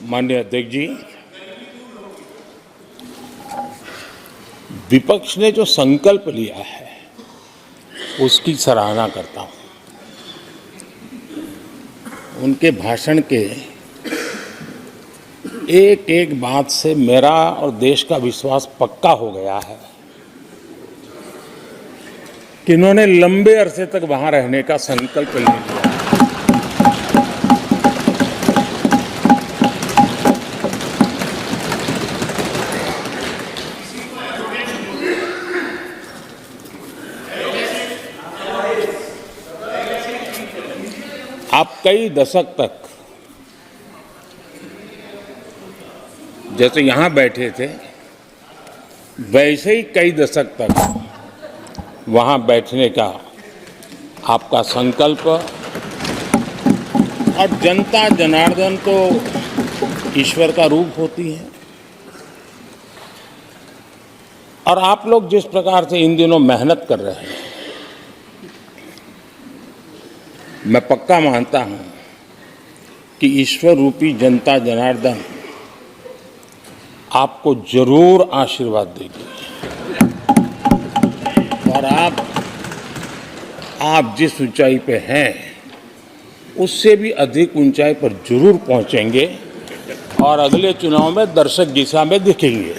माननीय अध्यक्ष जी, विपक्ष ने जो संकल्प लिया है उसकी सराहना करता हूं। उनके भाषण के एक एक बात से मेरा और देश का विश्वास पक्का हो गया है कि इन्होंने लंबे अरसे तक वहां रहने का संकल्प ले लिया। आप कई दशक तक जैसे यहां बैठे थे वैसे ही कई दशक तक वहां बैठने का आपका संकल्प, और जनता जनार्दन तो ईश्वर का रूप होती है, और आप लोग जिस प्रकार से इन दिनों मेहनत कर रहे हैं, मैं पक्का मानता हूं कि ईश्वर रूपी जनता जनार्दन आपको जरूर आशीर्वाद देगी और आप जिस ऊंचाई पे हैं उससे भी अधिक ऊंचाई पर जरूर पहुंचेंगे और अगले चुनाव में दर्शक दिशा में दिखेंगे।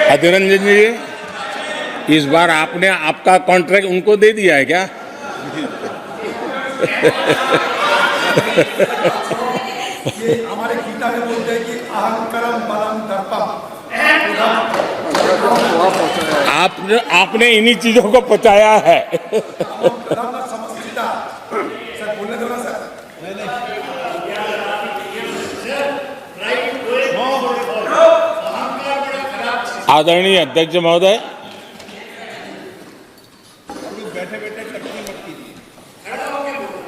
अधीर रंजन जी, इस बार आपने आपका कॉन्ट्रैक्ट उनको दे दिया है क्या? ये हमारे गीता में बोलते हैं कि अहंकारम बलम दर्पम। आपने इन्हीं चीजों को पचाया है। सर बोलने दो ना सर। आदरणीय अध्यक्ष महोदय,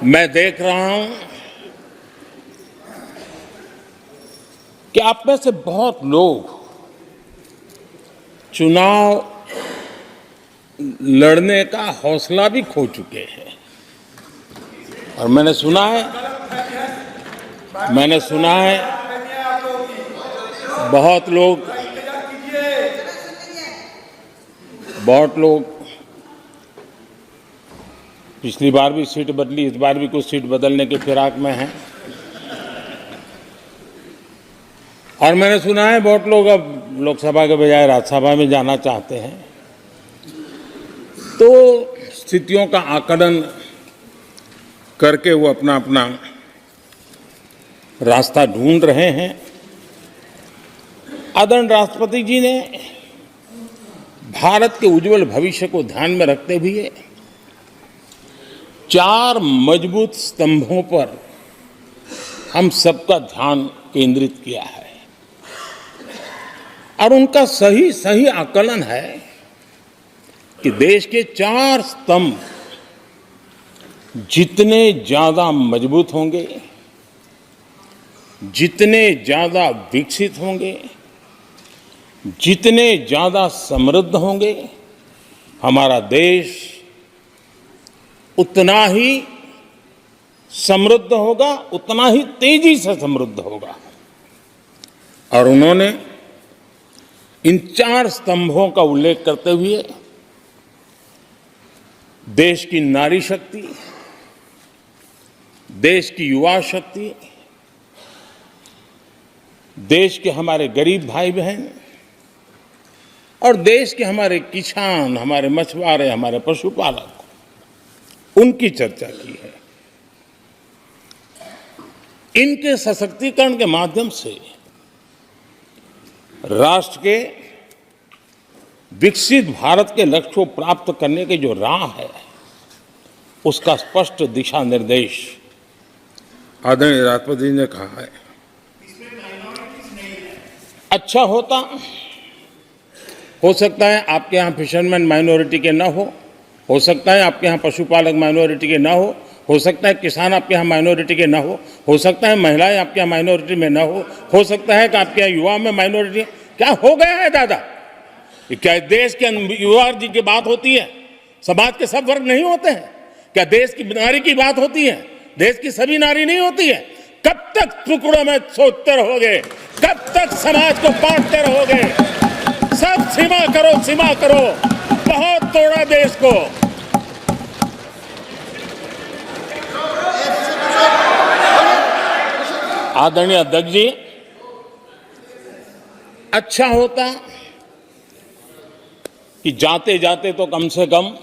मैं देख रहा हूं कि आप में से बहुत लोग चुनाव लड़ने का हौसला भी खो चुके हैं, और मैंने सुना है बहुत लोग पिछली बार भी सीट बदली, इस बार भी कुछ सीट बदलने के फिराक में हैं, और मैंने सुना है बहुत लोग अब लोकसभा के बजाय राज्यसभा में जाना चाहते हैं। तो स्थितियों का आकलन करके वो अपना अपना रास्ता ढूंढ रहे हैं। आदरणीय राष्ट्रपति जी ने भारत के उज्जवल भविष्य को ध्यान में रखते हुए 4 मजबूत स्तंभों पर हम सबका ध्यान केंद्रित किया है, और उनका सही आकलन है कि देश के 4 स्तंभ जितने ज्यादा मजबूत होंगे, जितने ज्यादा विकसित होंगे, जितने ज्यादा समृद्ध होंगे, हमारा देश उतना ही समृद्ध होगा, उतना ही तेजी से समृद्ध होगा। और उन्होंने इन 4 स्तंभों का उल्लेख करते हुए देश की नारी शक्ति, देश की युवा शक्ति, देश के हमारे गरीब भाई बहन और देश के हमारे किसान, हमारे मछुआरे, हमारे पशुपालक, उनकी चर्चा की है। इनके सशक्तिकरण के माध्यम से राष्ट्र के विकसित भारत के लक्ष्य को प्राप्त करने की जो राह है उसका स्पष्ट दिशा निर्देश आदरणीय राष्ट्रपति जी ने कहा है। अच्छा हो सकता है आपके यहाँ फिशरमैन माइनॉरिटी के ना हो सकता है आपके यहाँ पशुपालक माइनॉरिटी के ना हो हो सकता है किसान आपके यहाँ माइनॉरिटी के ना हो सकता है महिलाएं आपके यहाँ माइनॉरिटी में ना हो सकता है कि आपके यहाँ युवा में माइनॉरिटी। क्या हो गया है दादा? क्या देश के युवा जी की बात होती है? समाज के सब वर्ग नहीं होते हैं क्या? देश की नारी की बात होती है? देश की सभी नारी नहीं होती है? कब तक टुकड़ों में सोचते रहोगे? कब तक समाज को बांटते रहोगे? सब सीमा करो, सीमा करो। बहुत तोड़ा देश को। आदरणीय अध्यक्ष जी, अच्छा होता कि जाते जाते तो कम से कम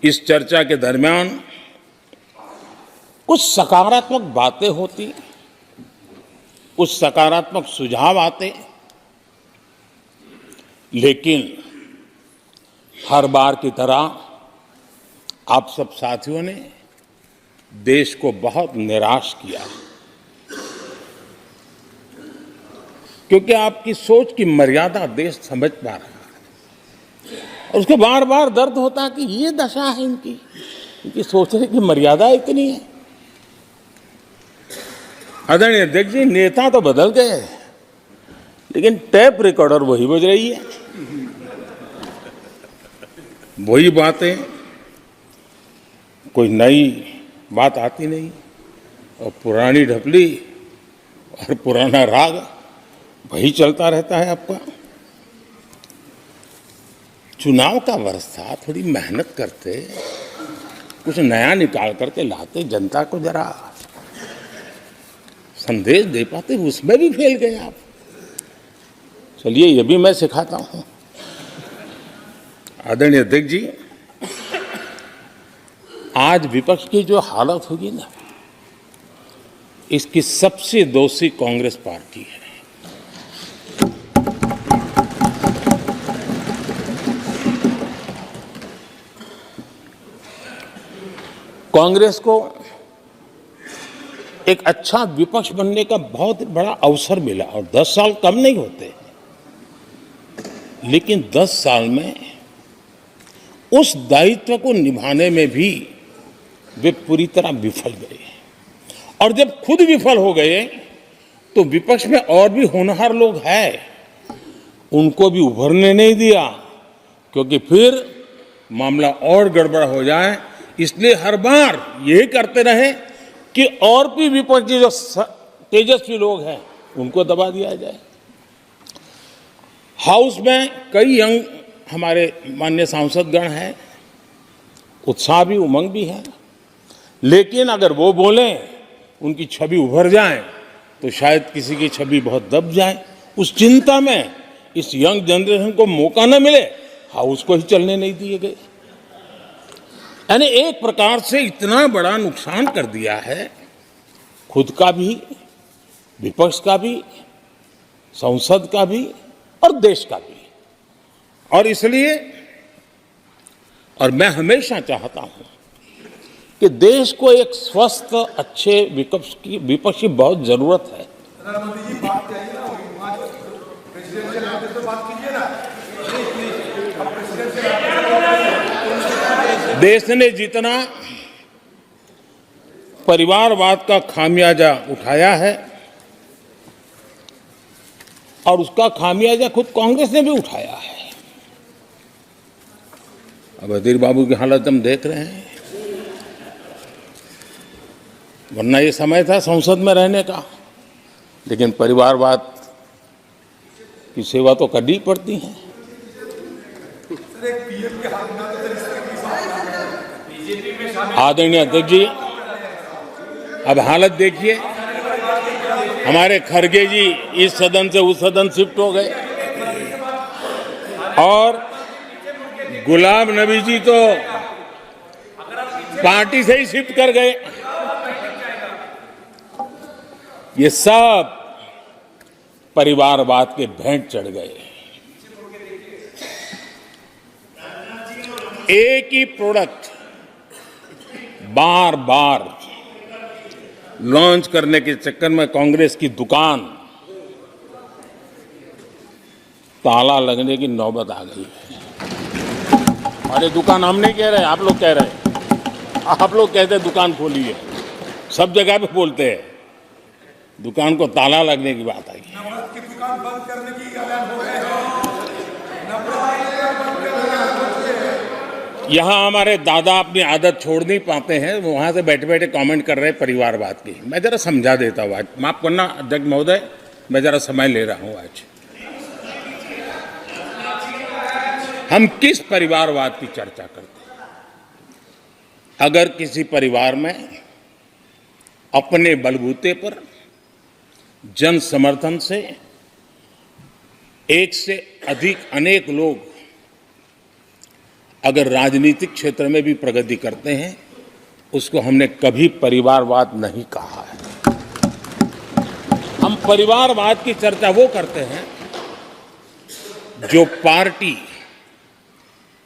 इस चर्चा के दरमियान कुछ सकारात्मक बातें होती, कुछ सकारात्मक सुझाव आते। लेकिन हर बार की तरह आप सब साथियों ने देश को बहुत निराश किया, क्योंकि आपकी सोच की मर्यादा देश समझ पा रहा है। और उसको बार बार दर्द होता है कि ये दशा है इनकी सोचने की मर्यादा इतनी है। आदरणीय अध्यक्ष जी, नेता तो बदल गए, लेकिन टेप रिकॉर्डर वही बज रही है, वही बातें, कोई नई बात आती नहीं, और पुरानी ढपली और पुराना राग वही चलता रहता है आपका। चुनाव का वर्ष था, थोड़ी मेहनत करते, कुछ नया निकाल करके लाते, जनता को जरा संदेश दे पाते, उसमें भी फेल गए आप। चलिए, ये भी मैं सिखाता हूं। आदरणीय अध्यक्ष जी, आज विपक्ष की जो हालत होगी ना, इसकी सबसे दोषी कांग्रेस पार्टी है। कांग्रेस को एक अच्छा विपक्ष बनने का बहुत बड़ा अवसर मिला, और 10 साल कम नहीं होते, लेकिन 10 साल में उस दायित्व को निभाने में भी वे पूरी तरह विफल गए। और जब खुद विफल हो गए तो विपक्ष में और भी होनहार लोग हैं, उनको भी उभरने नहीं दिया, क्योंकि फिर मामला और गड़बड़ हो जाए। इसलिए हर बार यही करते रहे कि और भी विपक्षी जो तेजस्वी लोग हैं उनको दबा दिया जाए। हाउस में कई यंग हमारे माननीय सांसदगण हैं, उत्साह भी उमंग भी है, लेकिन अगर वो बोलें, उनकी छवि उभर जाए, तो शायद किसी की छवि बहुत दब जाए। उस चिंता में इस यंग जनरेशन को मौका न मिले, हाउस को ही चलने नहीं दिए गए। यानी एक प्रकार से इतना बड़ा नुकसान कर दिया है, खुद का भी, विपक्ष का भी, संसद का भी और देश का भी। और इसलिए, और मैं हमेशा चाहता हूं कि देश को एक स्वस्थ अच्छे विपक्ष की बहुत जरूरत है। प्रधानमंत्री जी, बात चाहिए ना, प्रेसिडेंशियल आते तो बात कीजिए ना। अब प्रेसिडेंशियल देश ने जितना परिवारवाद का खामियाजा उठाया है, और उसका खामियाजा खुद कांग्रेस ने भी उठाया है। अब अधीर बाबू की हालत हम देख रहे हैं, वरना ये समय था संसद में रहने का, लेकिन परिवारवाद की सेवा तो करनी पड़ती है। आदरणीय अध्यक्ष जी, अब हालत देखिए, हमारे खड़गे जी इस सदन से उस सदन शिफ्ट हो गए, और गुलाम नबी जी तो पार्टी से ही शिफ्ट कर गए। ये सब परिवारवाद के भेंट चढ़ गए। एक ही प्रोडक्ट बार बार लॉन्च करने के चक्कर में कांग्रेस की दुकान ताला लगने की नौबत आ गई है। और ये दुकान हम नहीं कह रहे, आप लोग कह रहे हैं। आप लोग कहते हैं दुकान खोली है, सब जगह पे बोलते हैं, दुकान को ताला लगने की बात आई। नवरत्न की दुकान बंद करने की ऐलान हो रहे हैं। नवरत्न की दुकान बंद करने का सोच है। यहाँ हमारे दादा अपनी आदत छोड़ नहीं पाते हैं, वहां से बैठे बैठे कमेंट कर रहे हैं परिवारवाद की। मैं जरा समझा देता हूँ, आज माफ करना अध्यक्ष महोदय, मैं जरा समय ले रहा हूँ। आज हम किस परिवारवाद की चर्चा करते हैं? अगर किसी परिवार में अपने बलबूते पर जन समर्थन से एक से अधिक अनेक लोग अगर राजनीतिक क्षेत्र में भी प्रगति करते हैं, उसको हमने कभी परिवारवाद नहीं कहा है। हम परिवारवाद की चर्चा वो करते हैं जो पार्टी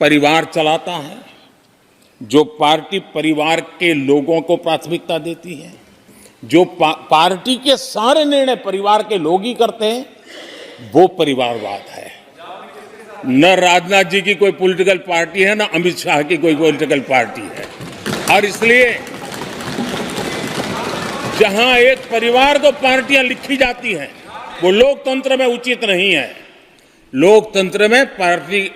परिवार चलाता है, जो पार्टी परिवार के लोगों को प्राथमिकता देती है, जो पार्टी के सारे निर्णय परिवार के लोग ही करते हैं, वो परिवारवाद है। न राजनाथ जी की कोई पॉलिटिकल पार्टी है, न अमित शाह की कोई पॉलिटिकल पार्टी है। और इसलिए जहां एक परिवार को पार्टियां लिखी जाती हैं, वो लोकतंत्र में उचित नहीं है। लोकतंत्र में पार्टी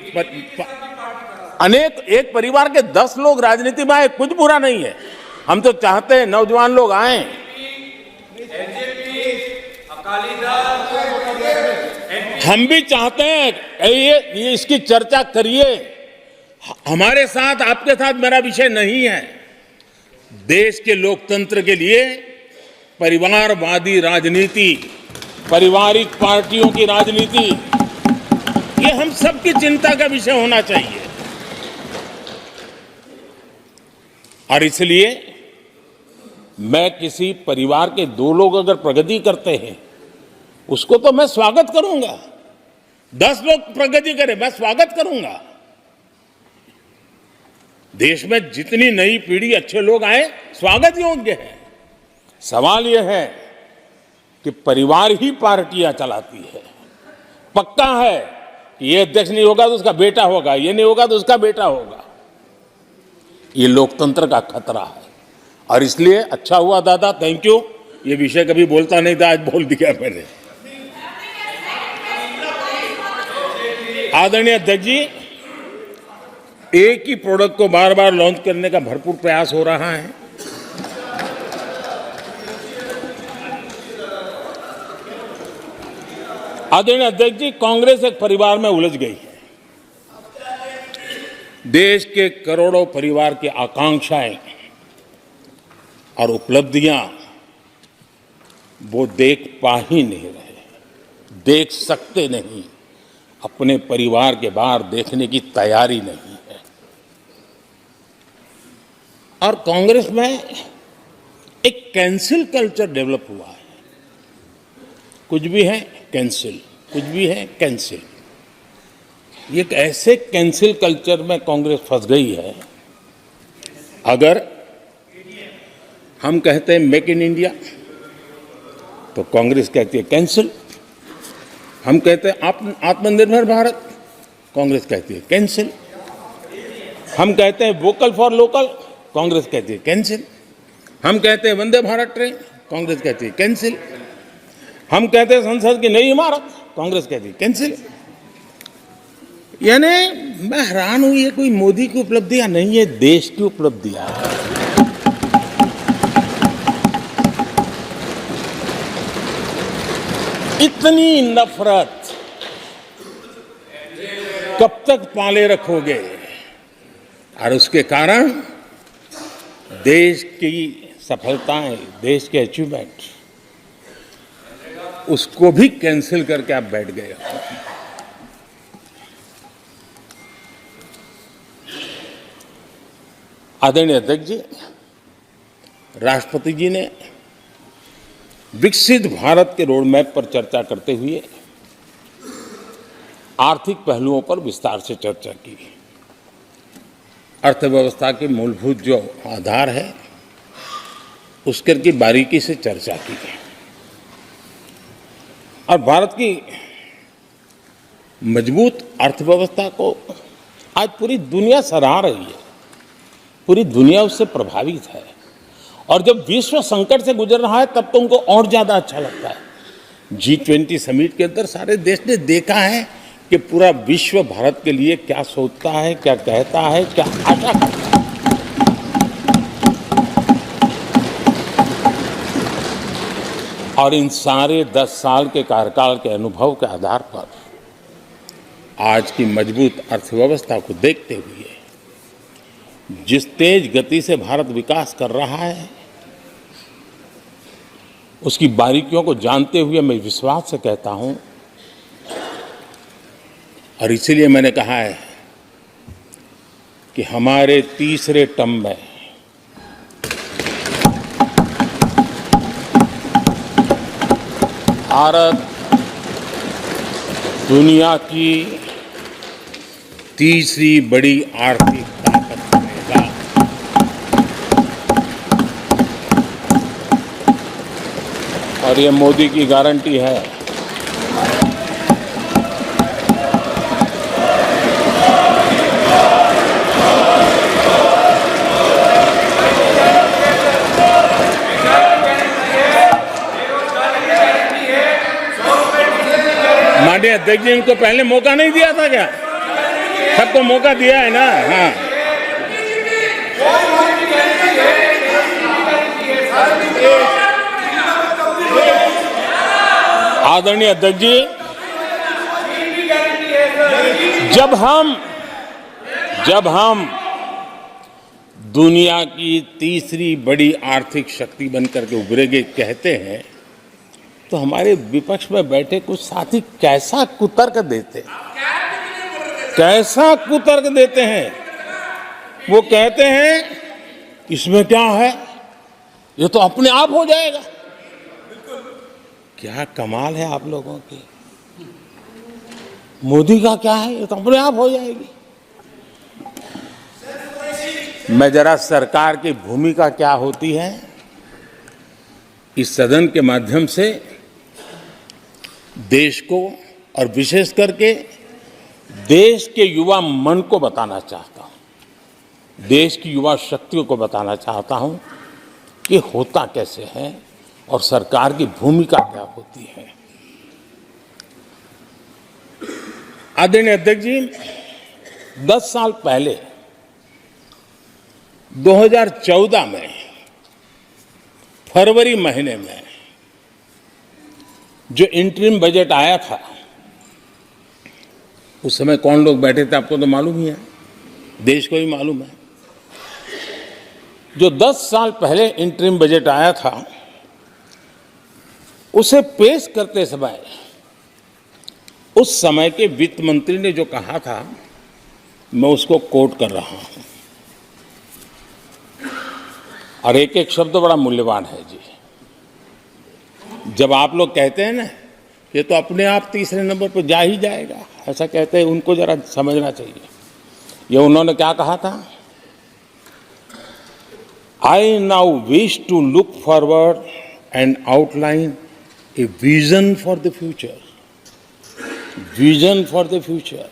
अनेक, एक परिवार के 10 लोग राजनीति में आए, कुछ बुरा नहीं है। हम तो चाहते हैं नौजवान लोग आए। हम भी चाहते हैं ये इसकी चर्चा करिए। हमारे साथ, आपके साथ मेरा विषय नहीं है। देश के लोकतंत्र के लिए परिवारवादी राजनीति, पारिवारिक पार्टियों की राजनीति, ये हम सबकी चिंता का विषय होना चाहिए। और इसलिए मैं किसी परिवार के 2 लोग अगर प्रगति करते हैं, उसको तो मैं स्वागत करूंगा। 10 लोग प्रगति करें, मैं स्वागत करूंगा। देश में जितनी नई पीढ़ी अच्छे लोग आए, स्वागत योग्य है। सवाल यह है कि परिवार ही पार्टियां चलाती है। पक्का है कि ये अध्यक्ष नहीं होगा तो उसका बेटा होगा, ये नहीं होगा तो उसका बेटा होगा। ये लोकतंत्र का खतरा है। और इसलिए अच्छा हुआ दादा, थैंक यू। ये विषय कभी बोलता नहीं था, आज बोल दिया मैंने। आदरणीय अध्यक्ष जी, एक ही प्रोडक्ट को बार बार लॉन्च करने का भरपूर प्रयास हो रहा है। आदरणीय अध्यक्ष जी, कांग्रेस एक परिवार में उलझ गई है। देश के करोड़ों परिवार की आकांक्षाएं और उपलब्धियां वो देख पा ही नहीं रहे, देख सकते नहीं, अपने परिवार के बाहर देखने की तैयारी नहीं है। और कांग्रेस में एक कैंसिल कल्चर डेवलप हुआ है। कुछ भी है कैंसिल, कुछ भी है कैंसिल। ये एक ऐसे कैंसिल कल्चर में कांग्रेस फंस गई है। अगर हम कहते हैं मेक इन इंडिया तो कांग्रेस कहती है कैंसिल। हम कहते हैं आत्मनिर्भर भारत, कांग्रेस कहती है कैंसिल। हम कहते हैं वोकल फॉर लोकल, कांग्रेस कहती है कैंसिल। हम कहते हैं वंदे भारत ट्रेन, कांग्रेस कहती है कैंसिल। हम कहते हैं संसद की नई इमारत, कांग्रेस कहती है कैंसिल। यानी मैं हैरान हूं, ये कोई मोदी की उपलब्धियां नहीं है, देश की उपलब्धियां है। इतनी नफरत कब तक पाले रखोगे? और उसके कारण देश की सफलताएं, देश के अचीवमेंट, उसको भी कैंसिल करके आप बैठ गए हो। आदरणीय अध्यक्ष जी, राष्ट्रपति जी ने विकसित भारत के रोड मैप पर चर्चा करते हुए आर्थिक पहलुओं पर विस्तार से चर्चा की। अर्थव्यवस्था के मूलभूत जो आधार है उसके की बारीकी से चर्चा की और भारत की मजबूत अर्थव्यवस्था को आज पूरी दुनिया सराह रही है। पूरी दुनिया उससे प्रभावित है। और जब विश्व संकट से गुजर रहा है तब तो उनको और ज्यादा अच्छा लगता है। G20 समिट के अंदर सारे देश ने देखा है कि पूरा विश्व भारत के लिए क्या सोचता है, क्या कहता है, क्या आशा करता है। और इन सारे 10 साल के कार्यकाल के अनुभव के आधार पर आज की मजबूत अर्थव्यवस्था को देखते हुए जिस तेज गति से भारत विकास कर रहा है, उसकी बारीकियों को जानते हुए मैं विश्वास से कहता हूं, और इसीलिए मैंने कहा है कि हमारे तीसरे टर्म में भारत दुनिया की तीसरी बड़ी आर्थिक ताकत बनेगा। और ये मोदी की गारंटी है। माननीय अध्यक्ष जी, इनको पहले मौका नहीं दिया था क्या? सबको मौका दिया है ना? हाँ, आदरणीय अध्यक्ष जी, जब हम दुनिया की तीसरी बड़ी आर्थिक शक्ति बनकर के उभरेंगे कहते हैं, तो हमारे विपक्ष में बैठे कुछ साथी कैसा कुतर्क देते हैं। वो कहते हैं इसमें क्या है, ये तो अपने आप हो जाएगा। क्या कमाल है आप लोगों की। मोदी का क्या है, ये तो अपने आप हो जाएगी। मैं जरा सरकार की भूमिका क्या होती है इस सदन के माध्यम से देश को और विशेष करके देश के युवा मन को बताना चाहता हूं, देश की युवा शक्तियों को बताना चाहता हूं कि होता कैसे है और सरकार की भूमिका क्या होती है। आदरणीय अध्यक्ष जी, 10 साल पहले 2014 में फरवरी महीने में जो इंटरिम बजट आया था, उस समय कौन लोग बैठे थे आपको तो मालूम ही है, देश को ही मालूम है। जो 10 साल पहले इंटरिम बजट आया था, उसे पेश करते समय उस समय के वित्त मंत्री ने जो कहा था, मैं उसको कोट कर रहा हूं। और एक एक शब्द बड़ा मूल्यवान है जी। जब आप लोग कहते हैं ना, ये तो अपने आप तीसरे नंबर पर जा ही जाएगा, ऐसा कहते हैं, उनको जरा समझना चाहिए। ये उन्होंने क्या कहा था, I now wish to look forward and outline a vision for the future. Vision for the future.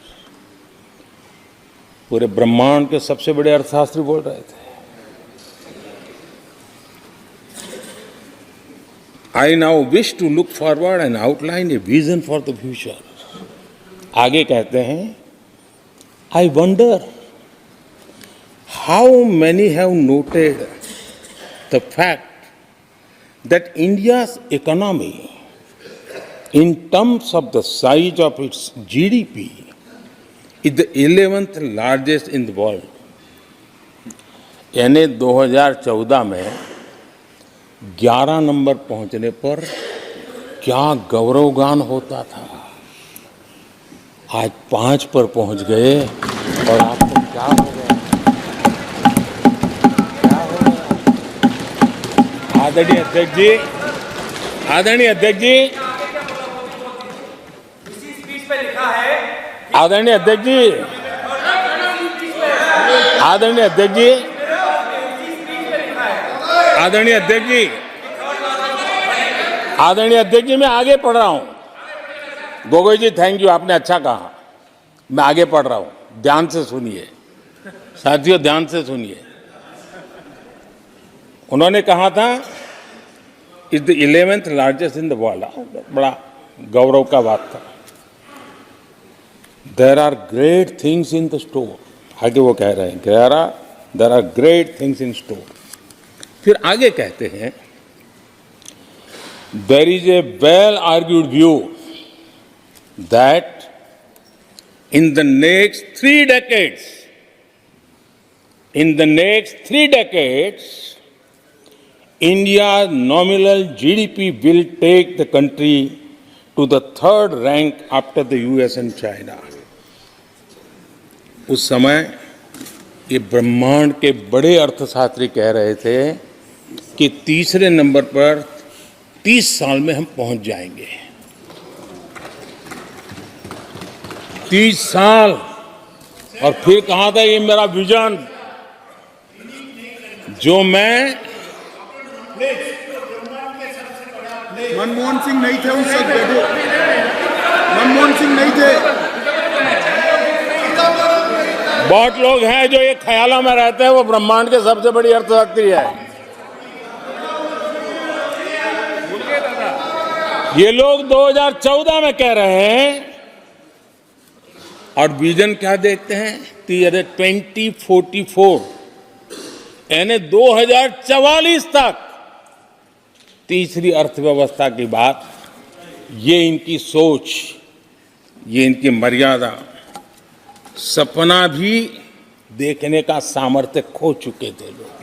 पूरे ब्रह्मांड के सबसे बड़े अर्थशास्त्री बोल रहे थे। I now wish to look forward and outline a vision for the future. आगे कहते हैं, I wonder how many have noted the fact that India's economy, in terms of the size of its GDP, is the 11th largest in the world. यानी 2014 में 11 number पहुंचने पर क्या गौरवगान होता था। आज 5 पर पहुंच गए और आपको क्या हो गया, क्या हो गया। आदरणीय अध्यक्ष जी, आदरणीय अध्यक्ष जी, आदरणीय अध्यक्ष जी, आदरणीय अध्यक्ष जी, आदरणीय अध्यक्ष जी, आदरणीय अध्यक्ष जी, मैं आगे पढ़ रहा हूं। गोगोई जी, थैंक यू, आपने अच्छा कहा। मैं आगे पढ़ रहा हूं, ध्यान से सुनिए साथियों, ध्यान से सुनिए। उन्होंने कहा था is the 11th largest in the world. बड़ा गौरव का बात था। There are great things in the store, आगे वो कह रहे हैं there are great things in store. फिर आगे कहते हैं there is a well argued view that in the next 3 decades, India's nominal GDP will take the country to the 3rd rank after the US and China. उस समय ये ब्रह्मांड के बड़े अर्थशास्त्री कह रहे थे कि तीसरे नंबर पर 30 साल में हम पहुंच जाएंगे। 30 साल। और फिर कहा था ये मेरा विजन जो मैं मनमोहन सिंह नहीं थे उस वक्त, मनमोहन सिंह नहीं थे। बहुत लोग हैं जो ये ख्यालों में रहते हैं वो ब्रह्मांड के सबसे बड़ी अर्थशास्त्री है। ये लोग 2014 में कह रहे हैं और विजन क्या देखते हैं 2044 यानी 2044 तक तीसरी अर्थव्यवस्था की बात। ये इनकी सोच, ये इनकी मर्यादा, सपना भी देखने का सामर्थ्य खो चुके थे लोग।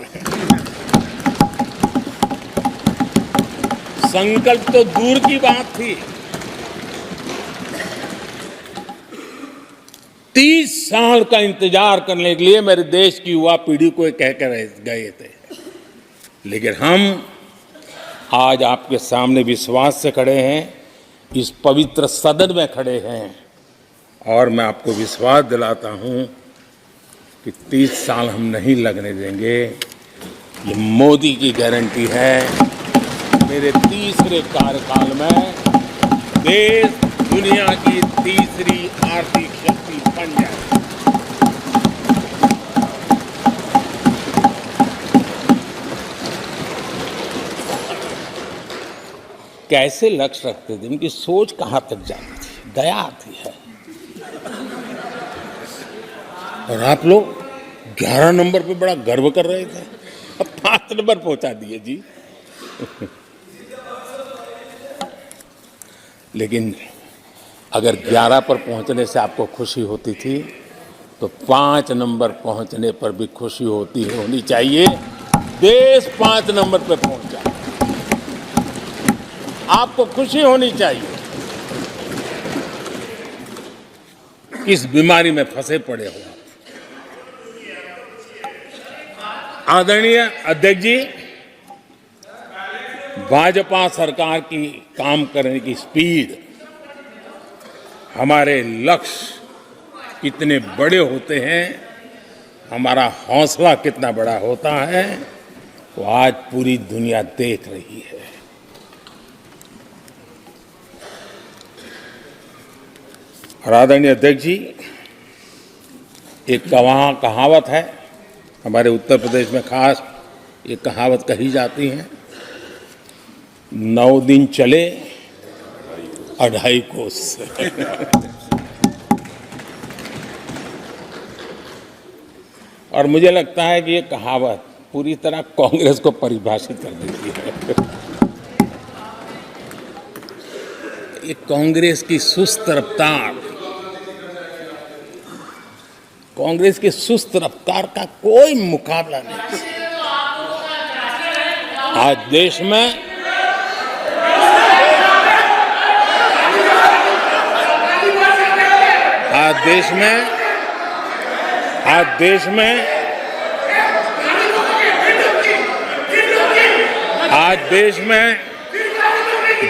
संकल्प तो दूर की बात थी। 30 साल का इंतजार करने के लिए मेरे देश की युवा पीढ़ी को कह कर गए थे, लेकिन हम आज आपके सामने विश्वास से खड़े हैं, इस पवित्र सदन में खड़े हैं और मैं आपको विश्वास दिलाता हूं कि 30 साल हम नहीं लगने देंगे। ये मोदी की गारंटी है। मेरे तीसरे कार्यकाल में देश दुनिया की तीसरी आर्थिक शक्ति बन जाए। कैसे लक्ष्य रखते थे, उनकी सोच कहां तक जाती थी, दया आती है। और आप लोग 11 नंबर पे बड़ा गर्व कर रहे थे, अब 5 नंबर पहुंचा दिए जी। लेकिन अगर 11 पर पहुंचने से आपको खुशी होती थी तो 5 नंबर पहुंचने पर भी खुशी होनी चाहिए। देश 5 नंबर पर पहुंचा, आपको खुशी होनी चाहिए। किस बीमारी में फंसे पड़े हो आप। आदरणीय अध्यक्ष जी, भाजपा सरकार की काम करने की स्पीड, हमारे लक्ष्य कितने बड़े होते हैं, हमारा हौसला कितना बड़ा होता है, वो आज पूरी दुनिया देख रही है। और आदरणीय अध्यक्ष जी, एक कहावत है हमारे उत्तर प्रदेश में, खास ये कहावत कही जाती है, 9 दिन चले 2.5 कोस। और मुझे लगता है कि ये कहावत पूरी तरह कांग्रेस को परिभाषित कर देती है। ये कांग्रेस की सुस्त रफ्तार, कांग्रेस की सुस्त रफ्तार का कोई मुकाबला नहीं। आज देश में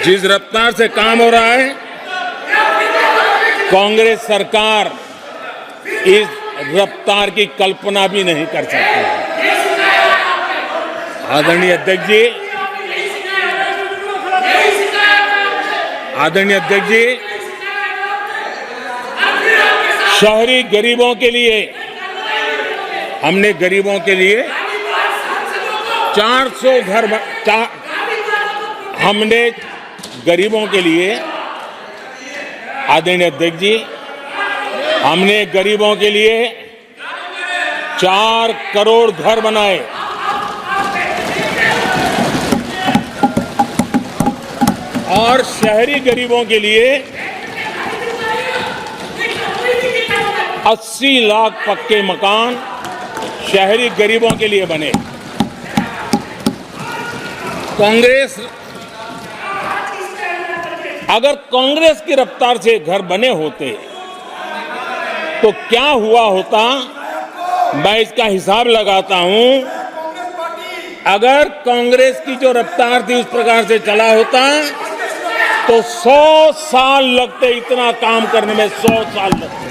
जिस रफ्तार से काम हो रहा है, कांग्रेस सरकार इस रफ्तार की कल्पना भी नहीं कर सकती। आदरणीय अध्यक्ष जी, शहरी गरीबों के लिए हमने गरीबों के लिए 400 हमने गरीबों के लिए, आदरणीय अध्यक्ष जी, हमने गरीबों के लिए 4 करोड़ घर बनाए। और शहरी गरीबों के लिए 80 लाख पक्के मकान शहरी गरीबों के लिए बने। अगर कांग्रेस की रफ्तार से घर बने होते तो क्या हुआ होता, मैं इसका हिसाब लगाता हूं। अगर कांग्रेस की जो रफ्तार थी उस प्रकार से चला होता तो 100 साल लगते, इतना काम करने में 100 साल लगते,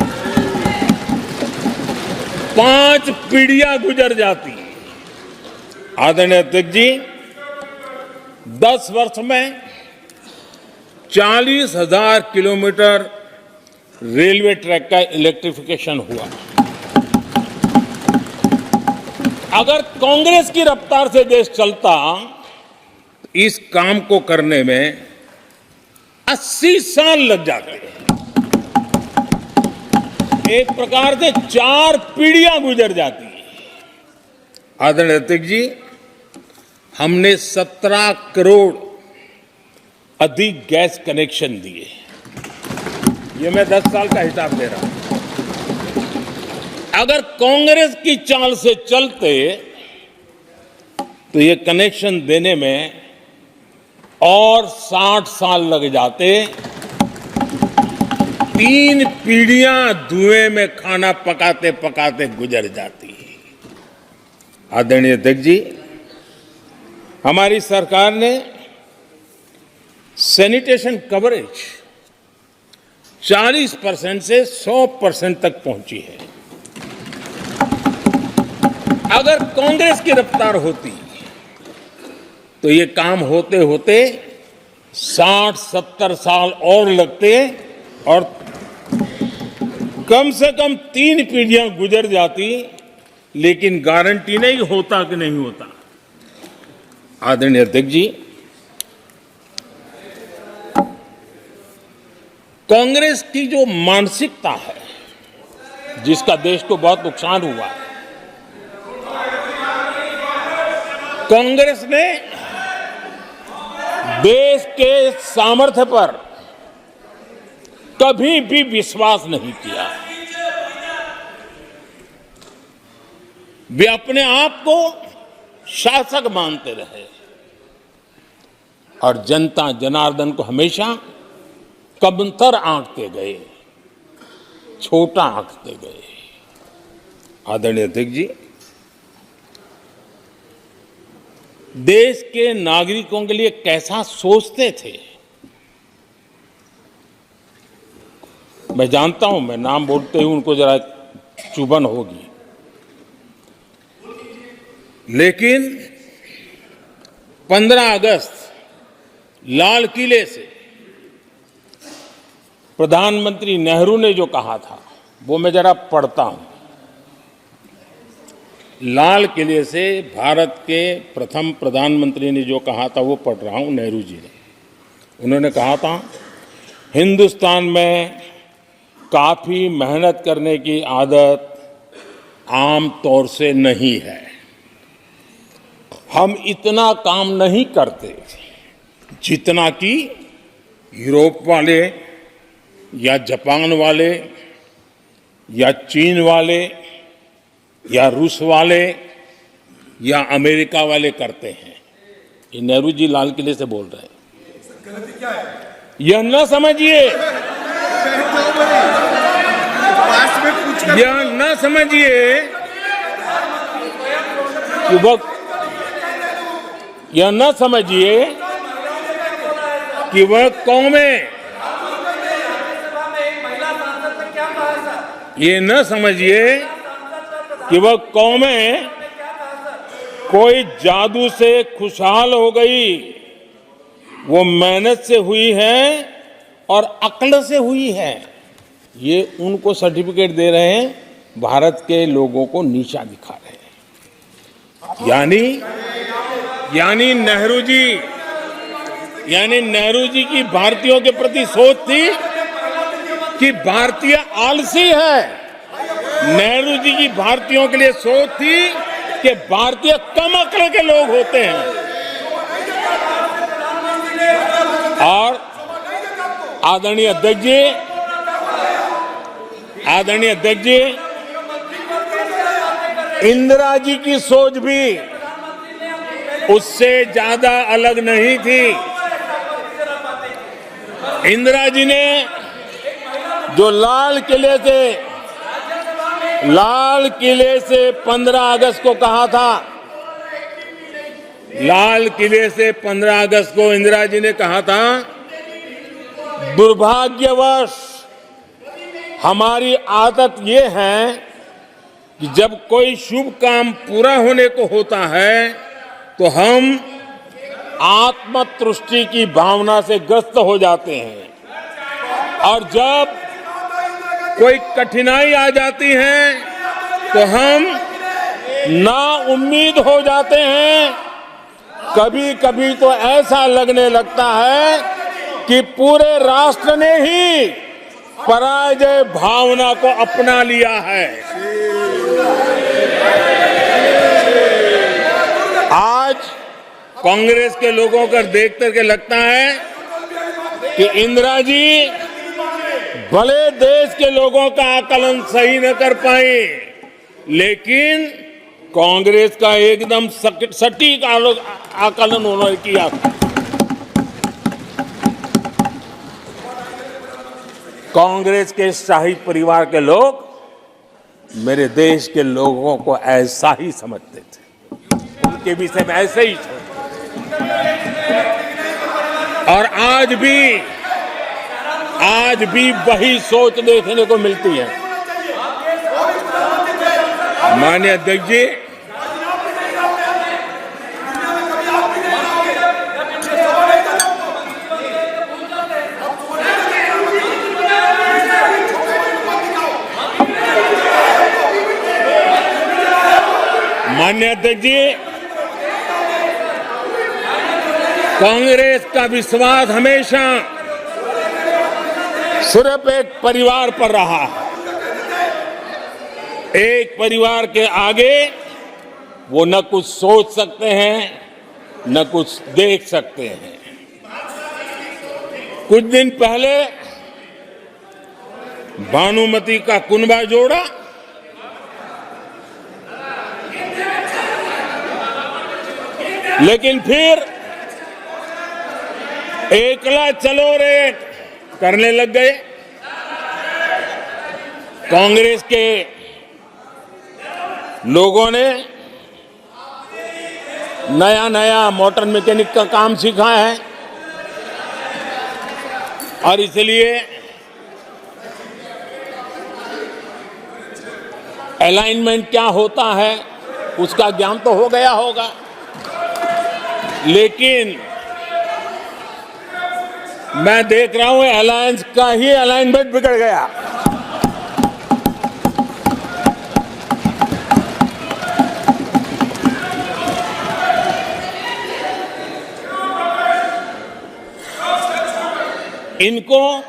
5 पीढ़ियां गुजर जाती। आदरणीय अध्यक्ष जी, 10 वर्ष में 40,000 किलोमीटर रेलवे ट्रैक का इलेक्ट्रिफिकेशन हुआ। अगर कांग्रेस की रफ्तार से देश चलता, इस काम को करने में 80 साल लग जाते। एक प्रकार से 4 पीढ़ियां गुजर जाती। आदरणीय अध्यक्ष जी, हमने 17 करोड़ अधिक गैस कनेक्शन दिए। ये मैं 10 साल का हिसाब दे रहा हूं। अगर कांग्रेस की चाल से चलते तो ये कनेक्शन देने में और 60 साल लग जाते। 3 पीढ़ियां धुएं में खाना पकाते पकाते गुजर जाती। आदरणीय अध्यक्ष जी, हमारी सरकार ने सैनिटेशन कवरेज 40% से 100% तक पहुंची है। अगर कांग्रेस की रफ्तार होती तो ये काम होते होते 60-70 साल और लगते और कम से कम 3 पीढ़ियां गुजर जाती। लेकिन गारंटी नहीं होता कि नहीं होता। आदरणीय अध्यक्ष जी, कांग्रेस की जो मानसिकता है, जिसका देश को बहुत नुकसान हुआ है, कांग्रेस ने देश के सामर्थ्य पर कभी भी विश्वास नहीं किया। वे अपने आप को शासक मानते रहे और जनता जनार्दन को हमेशा कमतर आंकते गए, छोटा आंकते गए। आदरणीय अध्यक्ष जी, देश के नागरिकों के लिए कैसा सोचते थे, मैं जानता हूं। मैं नाम बोलते ही उनको जरा चुभन होगी, लेकिन 15 अगस्त लाल किले से प्रधानमंत्री नेहरू ने जो कहा था वो मैं जरा पढ़ता हूं। लाल किले से भारत के प्रथम प्रधानमंत्री ने जो कहा था वो पढ़ रहा हूं, नेहरू जी ने। उन्होंने कहा था, हिंदुस्तान में काफी मेहनत करने की आदत आम तौर से नहीं है। हम इतना काम नहीं करते जितना कि यूरोप वाले या जापान वाले या चीन वाले या रूस वाले या अमेरिका वाले करते हैं। ये नेहरू जी लाल किले से बोल रहे हैं। गलती क्या है? यह न समझिए, यह न समझिए कि यह न समझिए कि वह कौमें, ये न समझिए कि वह कौमें कोई जादू से खुशहाल हो गई। वो मेहनत से हुई है और अक्ल से हुई है। ये उनको सर्टिफिकेट दे रहे हैं, भारत के लोगों को नीचा दिखा रहे हैं। यानी यानी नेहरू जी की भारतीयों के प्रति सोच थी कि भारतीय आलसी है। नेहरू जी की भारतीयों के लिए सोच थी कि भारतीय कम अक्ल के लोग होते हैं। और आदरणीय अध्यक्ष जी, इंदिरा जी की सोच भी उससे ज्यादा अलग नहीं थी। इंदिरा जी ने जो लाल किले से 15 अगस्त को कहा था, लाल किले से 15 अगस्त को इंदिरा जी ने कहा था, दुर्भाग्यवश हमारी आदत ये है कि जब कोई शुभ काम पूरा होने को होता है तो हम आत्मतुष्टि की भावना से ग्रस्त हो जाते हैं, और जब कोई कठिनाई आ जाती है तो हम ना उम्मीद हो जाते हैं। कभी कभी तो ऐसा लगने लगता है कि पूरे राष्ट्र ने ही पराजय भावना को अपना लिया है। आज कांग्रेस के लोगों को देख करके लगता है कि इंदिरा जी भले देश के लोगों का आकलन सही न कर पाए, लेकिन कांग्रेस का एकदम सटीक आकलन उन्होंने किया। कांग्रेस के शाही परिवार के लोग मेरे देश के लोगों को ऐसा ही समझते थे, उनके विषय में ऐसे ही सोचते। और आज भी वही सोच देखने को मिलती है। माननीय अध्यक्ष जी, कांग्रेस का विश्वास हमेशा सिर्फ एक परिवार पर रहा है। एक परिवार के आगे वो न कुछ सोच सकते हैं, न कुछ देख सकते हैं। कुछ दिन पहले भानुमति का कुनबा जोड़ा, लेकिन फिर एकला चलो रे करने लग गए। कांग्रेस के लोगों ने नया मोटर मैकेनिक का काम सीखा है, और इसलिए अलाइनमेंट क्या होता है उसका ज्ञान तो हो गया होगा, लेकिन मैं देख रहा हूं अलायंस का ही अलाइनमेंट बिगड़ गया। इनको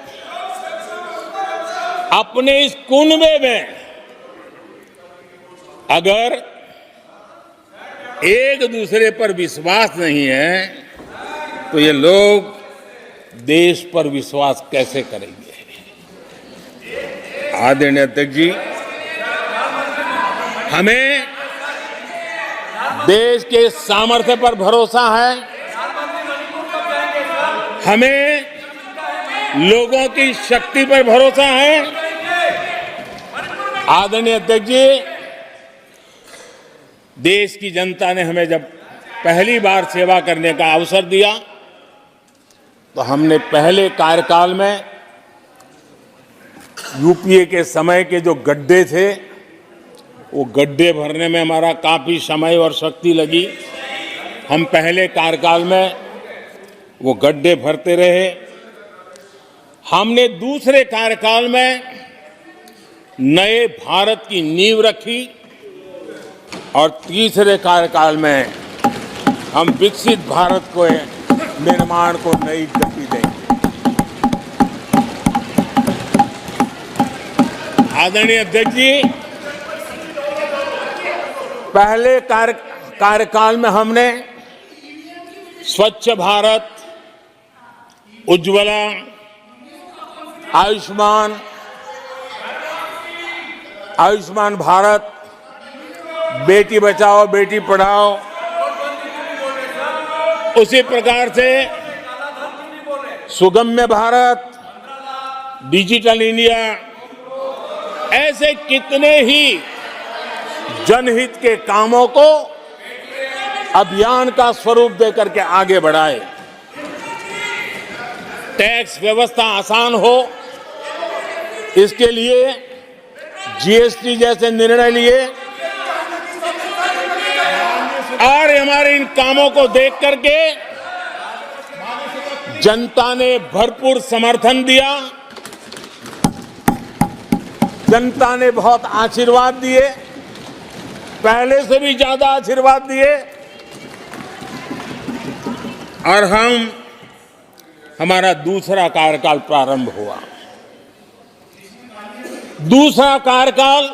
अपने इस कुनबे में अगर एक दूसरे पर विश्वास नहीं है तो ये लोग देश पर विश्वास कैसे करेंगे। आदरणीय अध्यक्ष जी, हमें देश के सामर्थ्य पर भरोसा है, हमें लोगों की शक्ति पर भरोसा है। आदरणीय अध्यक्ष जी, देश की जनता ने हमें जब पहली बार सेवा करने का अवसर दिया तो हमने पहले कार्यकाल में यूपीए के समय के जो गड्ढे थे वो गड्ढे भरने में हमारा काफी समय और शक्ति लगी। हम पहले कार्यकाल में वो गड्ढे भरते रहे। हमने दूसरे कार्यकाल में नए भारत की नींव रखी और तीसरे कार्यकाल में हम विकसित भारत को निर्माण को नई गति देंगे। आदरणीय अध्यक्ष जी, पहले कार्यकाल में हमने स्वच्छ भारत, उज्ज्वला, आयुष्मान भारत, बेटी बचाओ बेटी पढ़ाओ, उसी प्रकार से सुगम्य भारत, डिजिटल इंडिया, ऐसे कितने ही जनहित के कामों को अभियान का स्वरूप देकर के आगे बढ़ाए। टैक्स व्यवस्था आसान हो, इसके लिए जीएसटी जैसे निर्णय लिए और हमारे इन कामों को देख करके जनता ने भरपूर समर्थन दिया। जनता ने बहुत आशीर्वाद दिए, पहले से भी ज्यादा आशीर्वाद दिए और हमारा दूसरा कार्यकाल प्रारंभ हुआ। दूसरा कार्यकाल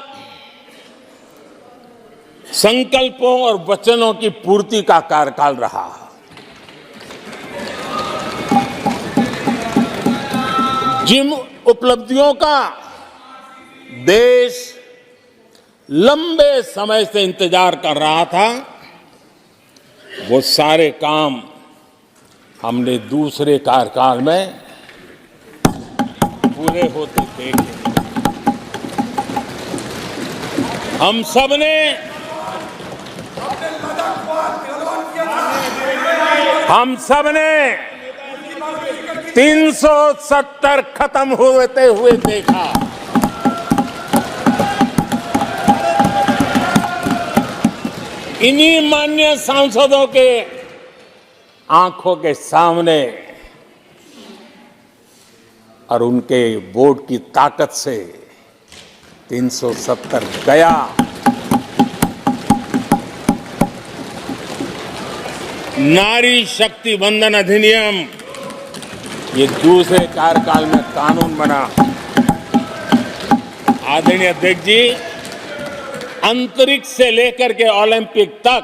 संकल्पों और वचनों की पूर्ति का कार्यकाल रहा। जिन उपलब्धियों का देश लंबे समय से इंतजार कर रहा था, वो सारे काम हमने दूसरे कार्यकाल में पूरे होते देखे। हम सब ने 370 खत्म होते हुए देखा। इन्हीं माननीय सांसदों के आंखों के सामने और उनके वोट की ताकत से 370 गया। नारी शक्ति वंदन अधिनियम ये दूसरे कार्यकाल में कानून बना। आदरणीय अध्यक्ष जी, अंतरिक्ष से लेकर के ओलंपिक तक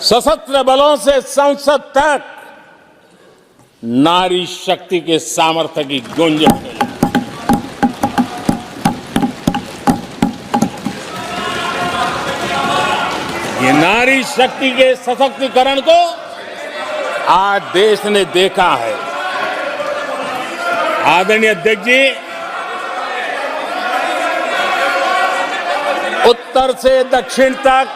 सशस्त्र बलों से संसद तक नारी शक्ति के सामर्थ्य की गूंज है। ये नारी शक्ति के सशक्तिकरण को आज देश ने देखा है। आदरणीय अध्यक्ष जी, उत्तर से दक्षिण तक,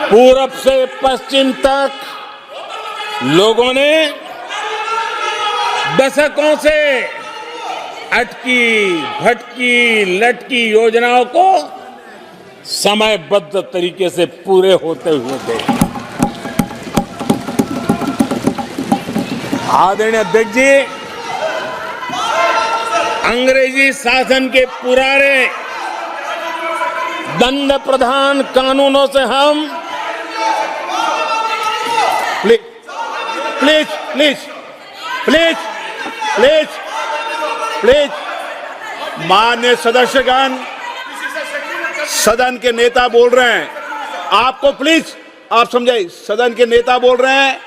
पूरब से पश्चिम तक लोगों ने दशकों से अटकी भटकी लटकी योजनाओं को समयबद्ध तरीके से पूरे होते हुए देखे। आदरणीय अध्यक्ष जी, अंग्रेजी शासन के पुराने दंड प्रधान कानूनों से हम प्लीज माननीय सदस्यगण, सदन के नेता बोल रहे हैं, आपको प्लीज आप समझाइए। सदन के नेता बोल रहे हैं,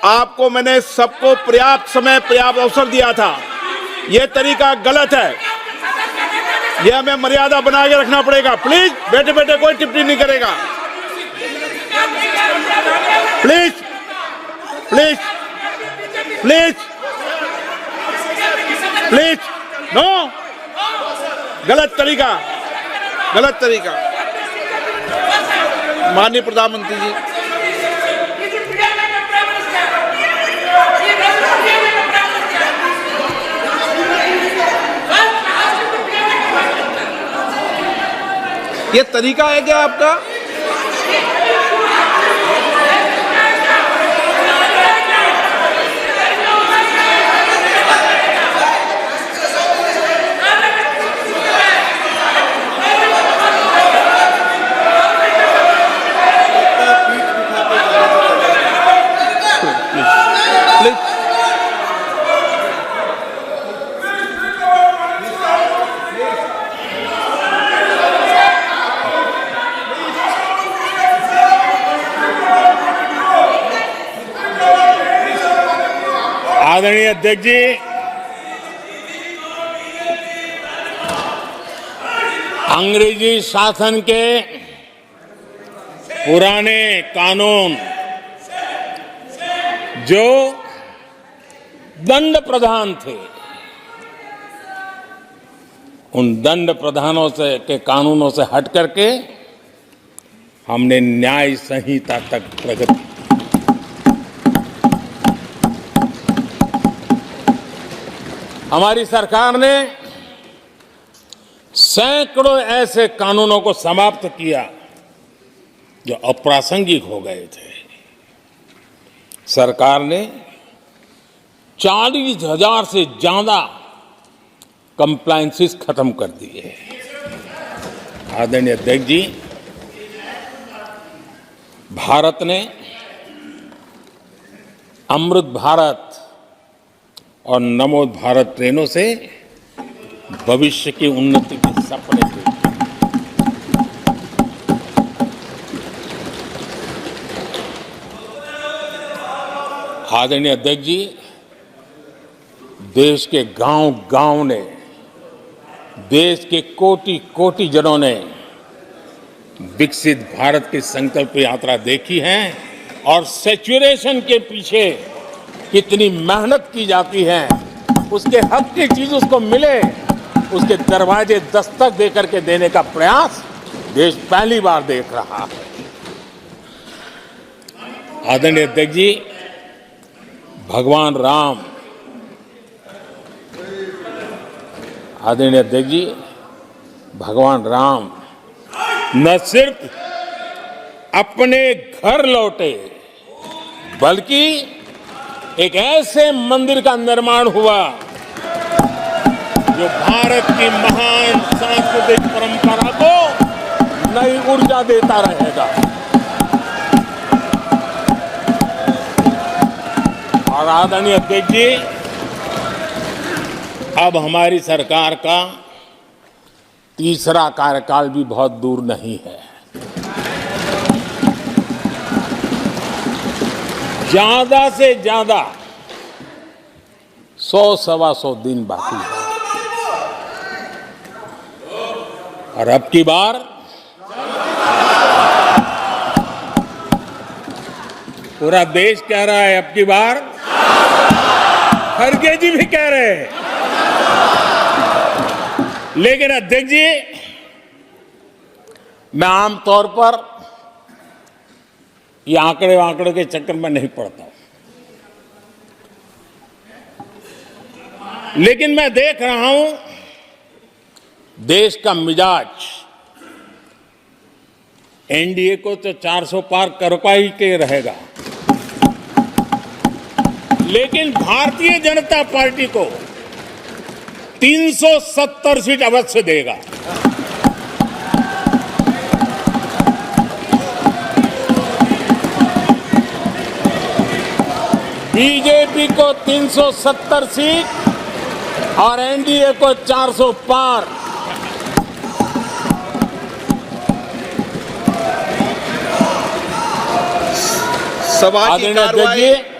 आपको मैंने सबको पर्याप्त समय पर्याप्त अवसर दिया था। यह तरीका गलत है, यह हमें मर्यादा बना के रखना पड़ेगा। प्लीज बैठे बैठे कोई टिप्पणी नहीं करेगा। Please please please please no, गलत तरीका, गलत तरीका। माननीय प्रधानमंत्री जी, ये तरीका है क्या आपका? आदरणीय अध्यक्ष जी, अंग्रेजी शासन के पुराने कानून जो दंड प्रधान थे, उन दंड प्रधानों से के कानूनों से हट करके हमने न्याय संहिता तक प्रगति की। हमारी सरकार ने सैकड़ों ऐसे कानूनों को समाप्त किया जो अप्रासंगिक हो गए थे। सरकार ने 40,000 से ज्यादा कंप्लायंसेस खत्म कर दिए। आदरणीय अध्यक्ष जी, भारत ने अमृत भारत और नमो भारत ट्रेनों से भविष्य की उन्नति के सपने देखे। आदरणीय अध्यक्ष जी, देश के गांव-गांव ने, देश के कोटि-कोटि जनों ने विकसित भारत की संकल्प यात्रा देखी है और सैचुरेशन के पीछे कितनी मेहनत की जाती है, उसके हक की चीज उसको मिले, उसके दरवाजे दस्तक देकर के देने का प्रयास देश पहली बार देख रहा है। आदरणीय अध्यक्ष जी, भगवान राम, आदरणीय अध्यक्ष जी, भगवान राम न सिर्फ अपने घर लौटे, बल्कि एक ऐसे मंदिर का निर्माण हुआ जो भारत की महान सांस्कृतिक परंपरा को नई ऊर्जा देता रहेगा। और आदरणीय अध्यक्ष जी, अब हमारी सरकार का तीसरा कार्यकाल भी बहुत दूर नहीं है। ज्यादा से ज्यादा 100-125 दिन बाकी है। और अब की बार पूरा देश कह रहा है, अब की बार खड़गे जी भी कह रहे हैं। लेकिन अध्यक्ष जी, मैं आमतौर पर ये आंकड़े के चक्कर में नहीं पड़ता, लेकिन मैं देख रहा हूं देश का मिजाज एनडीए को तो 400 पार करवा ही के रहेगा, लेकिन भारतीय जनता पार्टी को 370 सीट अवश्य देगा। बीजेपी को 370 सीट और एनडीए को 400 पार।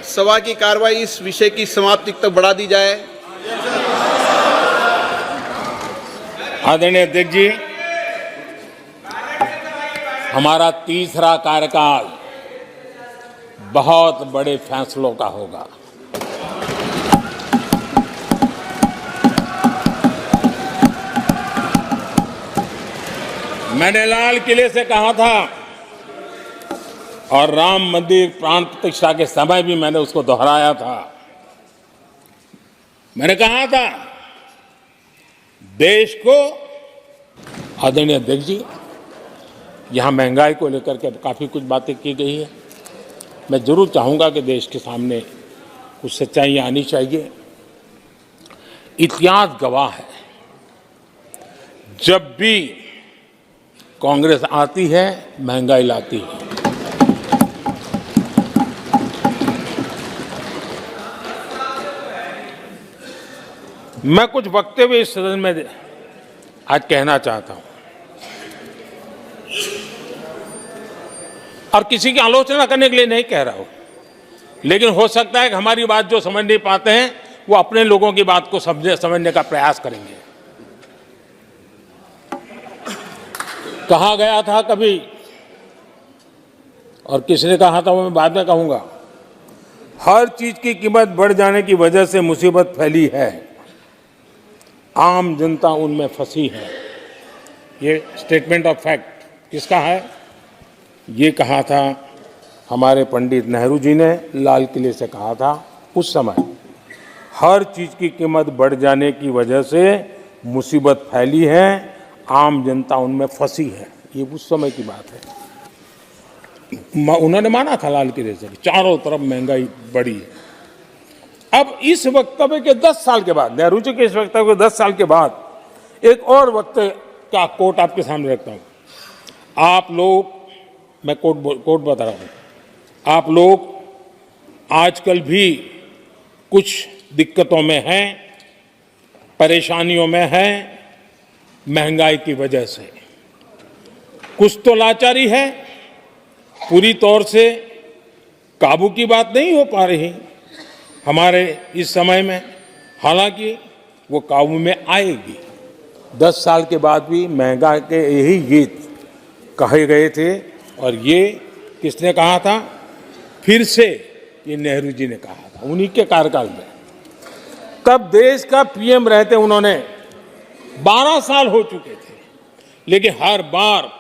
सभा की कार्रवाई इस विषय की समाप्ति तक बढ़ा दी जाए। आदरणीय अध्यक्ष जी, हमारा तीसरा कार्यकाल बहुत बड़े फैसलों का होगा। मैंने लाल किले से कहा था और राम मंदिर प्राण प्रतिष्ठा के समय भी मैंने उसको दोहराया था। मैंने कहा था देश को, आदरणीय अध्यक्ष जी, यहां महंगाई को लेकर के काफी कुछ बातें की गई है। मैं जरूर चाहूंगा कि देश के सामने कुछ सच्चाइयां आनी चाहिए। इतिहास गवाह है, जब भी कांग्रेस आती है महंगाई लाती है। मैं कुछ वक्तव्य इस सदन में आज कहना चाहता हूं और किसी की आलोचना करने के लिए नहीं कह रहा हूं। लेकिन हो सकता है कि हमारी बात जो समझ नहीं पाते हैं वो अपने लोगों की बात को समझने का प्रयास करेंगे। कहा गया था कभी, और किसने कहा था वो मैं बाद में कहूंगा, हर चीज की कीमत बढ़ जाने की वजह से मुसीबत फैली है, आम जनता उनमें फंसी है। ये स्टेटमेंट ऑफ फैक्ट किसका है? ये कहा था हमारे पंडित नेहरू जी ने, लाल किले से कहा था उस समय। हर चीज की कीमत बढ़ जाने की वजह से मुसीबत फैली है, आम जनता उनमें फंसी है। ये उस समय की बात है। उन्होंने माना था लाल किले से, चारों तरफ महंगाई बढ़ी है। अब इस वक्तव्य के 10 साल के बाद, नेहरू जी के इस वक्तव्य के 10 साल के बाद एक और वक्तव्य का कोट आपके सामने रखता हूं। आप लोग, मैं कोट बता रहा हूं, आप लोग आजकल भी कुछ दिक्कतों में हैं, परेशानियों में हैं, महंगाई की वजह से। कुछ तो लाचारी है, पूरी तौर से काबू की बात नहीं हो पा रही हमारे इस समय में, हालांकि वो काबू में आएगी। 10 साल के बाद भी महंगाई के यही गीत कहे गए थे, और ये किसने कहा था? फिर से ये नेहरू जी ने कहा था, उन्हीं के कार्यकाल में। तब देश का पीएम रहते उन्होंने 12 साल हो चुके थे, लेकिन हर बार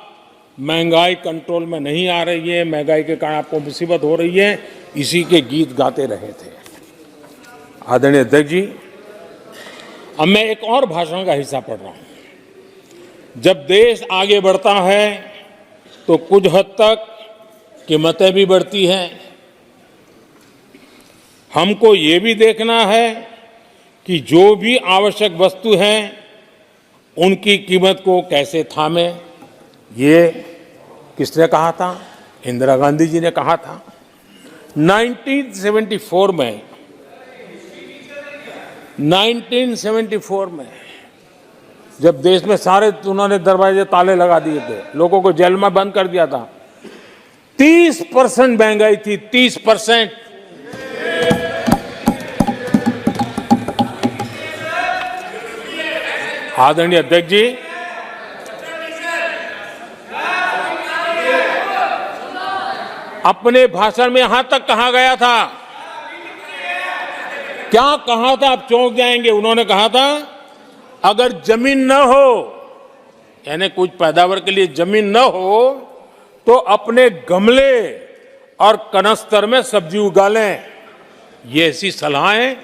महंगाई कंट्रोल में नहीं आ रही है, महंगाई के कारण आपको मुसीबत हो रही है, इसी के गीत गाते रहे थे। आदरणीय अध्यक्ष जी, अब मैं एक और भाषण का हिस्सा पढ़ रहा हूं। जब देश आगे बढ़ता है तो कुछ हद तक कीमतें भी बढ़ती हैं। हमको ये भी देखना है कि जो भी आवश्यक वस्तु हैं उनकी कीमत को कैसे थामें। ये किसने कहा था? इंदिरा गांधी जी ने कहा था। 1974 में जब देश में सारे उन्होंने दरवाजे ताले लगा दिए थे, लोगों को जेल में बंद कर दिया था, 30% महंगाई थी, 30%। आदरणीय अध्यक्ष जी, अपने भाषण में यहां तक कहा गया था, क्या कहा था? आप चौंक जाएंगे। उन्होंने कहा था अगर जमीन न हो, यानी कुछ पैदावार के लिए जमीन न हो, तो अपने गमले और कनस्तर में सब्जी उगा लें। ये ऐसी सलाहें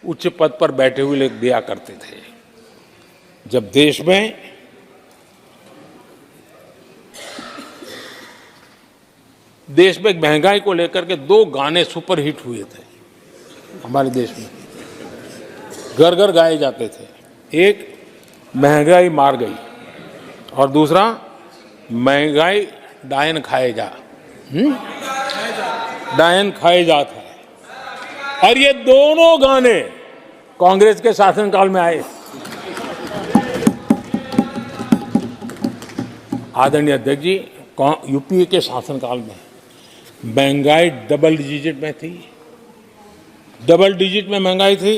उच्च पद पर बैठे हुए लोग दिया करते थे। जब देश में महंगाई को लेकर के 2 गाने सुपरहिट हुए थे हमारे देश में, घर घर गाए जाते थे। एक महंगाई मार गई और दूसरा महंगाई डायन खाए जा, डायन खाए जाता है। और ये दोनों गाने कांग्रेस के शासनकाल में आए। आदरणीय अध्यक्ष जी, यूपीए के शासनकाल में महंगाई डबल डिजिट में थी, डबल डिजिट में महंगाई थी,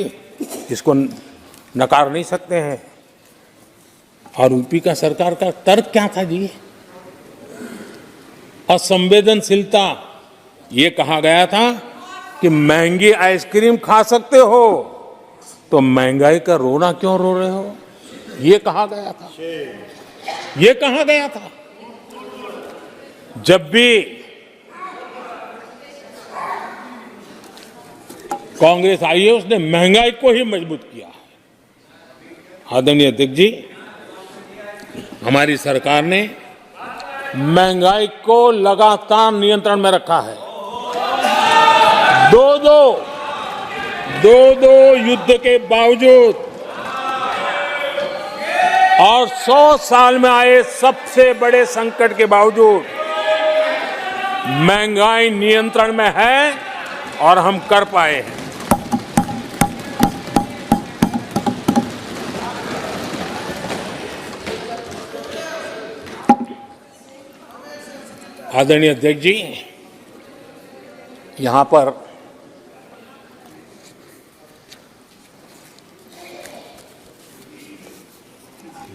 इसको नकार नहीं सकते हैं। और यूपी का सरकार का तर्क क्या था जी? असंवेदनशीलता। ये कहा गया था कि महंगी आइसक्रीम खा सकते हो तो महंगाई का रोना क्यों रो रहे हो, ये कहा गया था। ये कहा गया था। जब भी कांग्रेस आई है उसने महंगाई को ही मजबूत किया है। आदरणीय अध्यक्ष जी, हमारी सरकार ने महंगाई को लगातार नियंत्रण में रखा है। दो युद्ध के बावजूद और 100 साल में आए सबसे बड़े संकट के बावजूद महंगाई नियंत्रण में है और हम कर पाए हैं। आदरणीय अध्यक्ष जी, यहां पर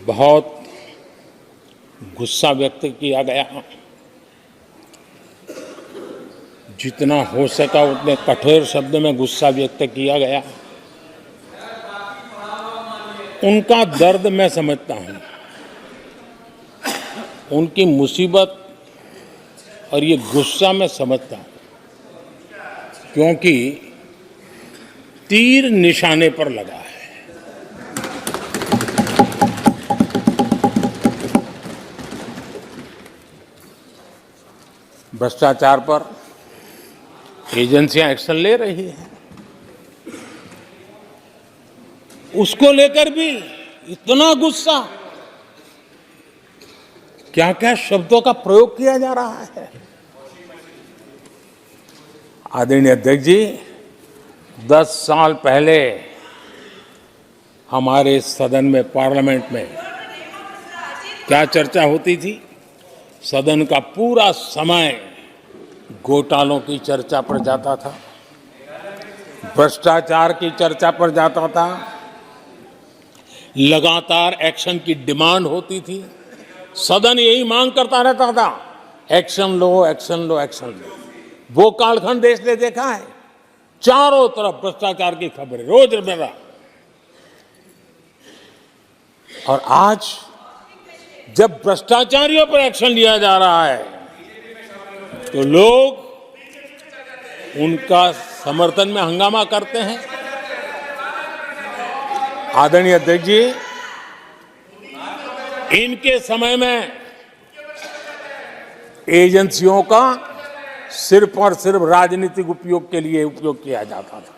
बहुत गुस्सा व्यक्त किया गया। जितना हो सका उतने कठोर शब्द में गुस्सा व्यक्त किया गया। उनका दर्द मैं समझता हूं, उनकी मुसीबत और ये गुस्सा मैं समझता हूं, क्योंकि तीर निशाने पर लगा है। भ्रष्टाचार पर एजेंसियां एक्शन ले रही हैं, उसको लेकर भी इतना गुस्सा, क्या क्या शब्दों का प्रयोग किया जा रहा है। आदरणीय अध्यक्ष जी, 10 साल पहले हमारे सदन में, पार्लियामेंट में क्या चर्चा होती थी? सदन का पूरा समय घोटालों की चर्चा पर जाता था, भ्रष्टाचार की चर्चा पर जाता था, लगातार एक्शन की डिमांड होती थी। सदन यही मांग करता रहता था, एक्शन लो, एक्शन लो, एक्शन लो। वो कालखंड देश ने देखा है, चारों तरफ भ्रष्टाचार की खबरें रोजमर्रा। और आज जब भ्रष्टाचारियों पर एक्शन लिया जा रहा है तो लोग उनका समर्थन में हंगामा करते हैं। आदरणीय अध्यक्ष जी, इनके समय में एजेंसियों का सिर्फ और सिर्फ राजनीतिक उपयोग के लिए उपयोग किया जाता था,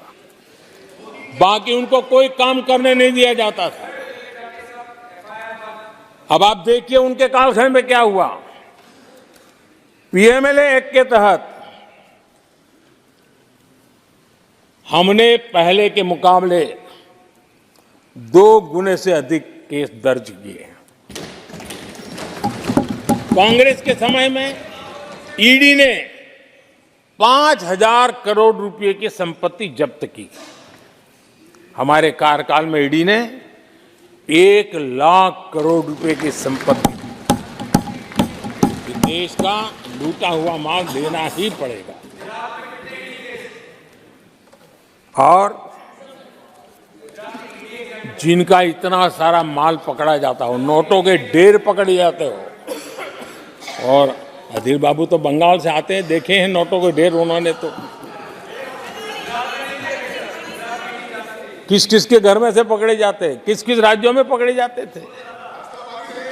बाकी उनको कोई काम करने नहीं दिया जाता था। अब आप देखिए उनके कालखंड में क्या हुआ। पीएमएलए एक्ट के तहत हमने पहले के मुकाबले 2 गुने से अधिक केस दर्ज किए। कांग्रेस के समय में ईडी ने 5,000 करोड़ रुपए की संपत्ति जब्त की। हमारे कार्यकाल में ईडी ने 1 लाख करोड़ रुपए की संपत्ति, देश का लूटा हुआ माल देना ही पड़ेगा। और जिनका इतना सारा माल पकड़ा जाता हो, नोटों के ढेर पकड़े जाते हो। और अधीर बाबू तो बंगाल से आते हैं, देखे हैं नोटों के ढेर उन्होंने। तो किस किस के घर में से पकड़े जाते, किस किस राज्यों में पकड़े जाते थे।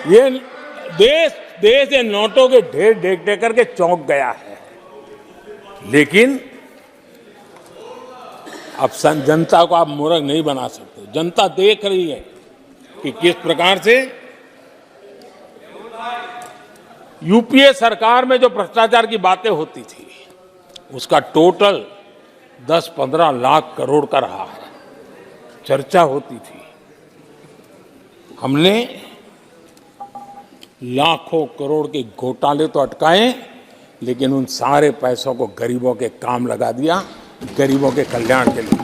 ये देश ये नोटों के ढेर देख देख करके चौंक गया है। लेकिन अब जनता को आप मूर्ख नहीं बना सकते। जनता देख रही है कि किस प्रकार से यूपीए सरकार में जो भ्रष्टाचार की बातें होती थी, उसका टोटल 10-15 लाख करोड़ का रहा है। चर्चा होती थी। हमने लाखों करोड़ के घोटाले तो अटकाए, लेकिन उन सारे पैसों को गरीबों के काम लगा दिया, गरीबों के कल्याण के लिए।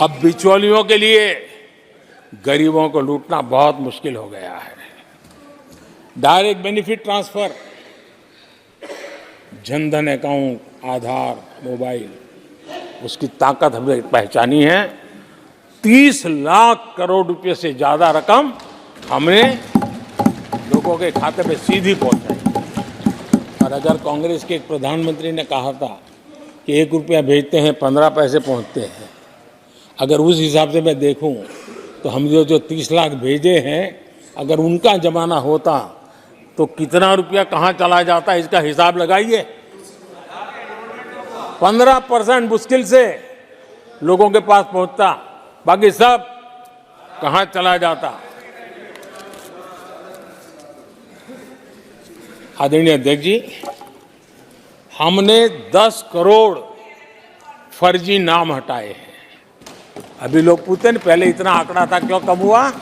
अब बिचौलियों के लिए गरीबों को लूटना बहुत मुश्किल हो गया है। Direct benefit transfer, Jan Dhan account, Aadhaar, mobile, उसकी ताकत हमने पहचानी है। 30 लाख करोड़ रुपए से ज्यादा रकम हमने लोगों के खाते में सीधी पहुंचाई। और अगर कांग्रेस के एक प्रधानमंत्री ने कहा था कि 1 रुपया भेजते हैं 15 पैसे पहुंचते हैं, अगर उस हिसाब से मैं देखूं तो हम जो 30 लाख भेजे हैं, अगर उनका जमाना होता तो कितना रुपया कहां चला जाता, इसका हिसाब लगाइए। 15% मुश्किल से लोगों के पास पहुंचता, बाकी सब कहां चला जाता। आदरणीय अध्यक्ष जी, हमने 10 करोड़ फर्जी नाम हटाए हैं। अभी लोग पूछते हैं पहले इतना आंकड़ा था, क्यों कम हुआ?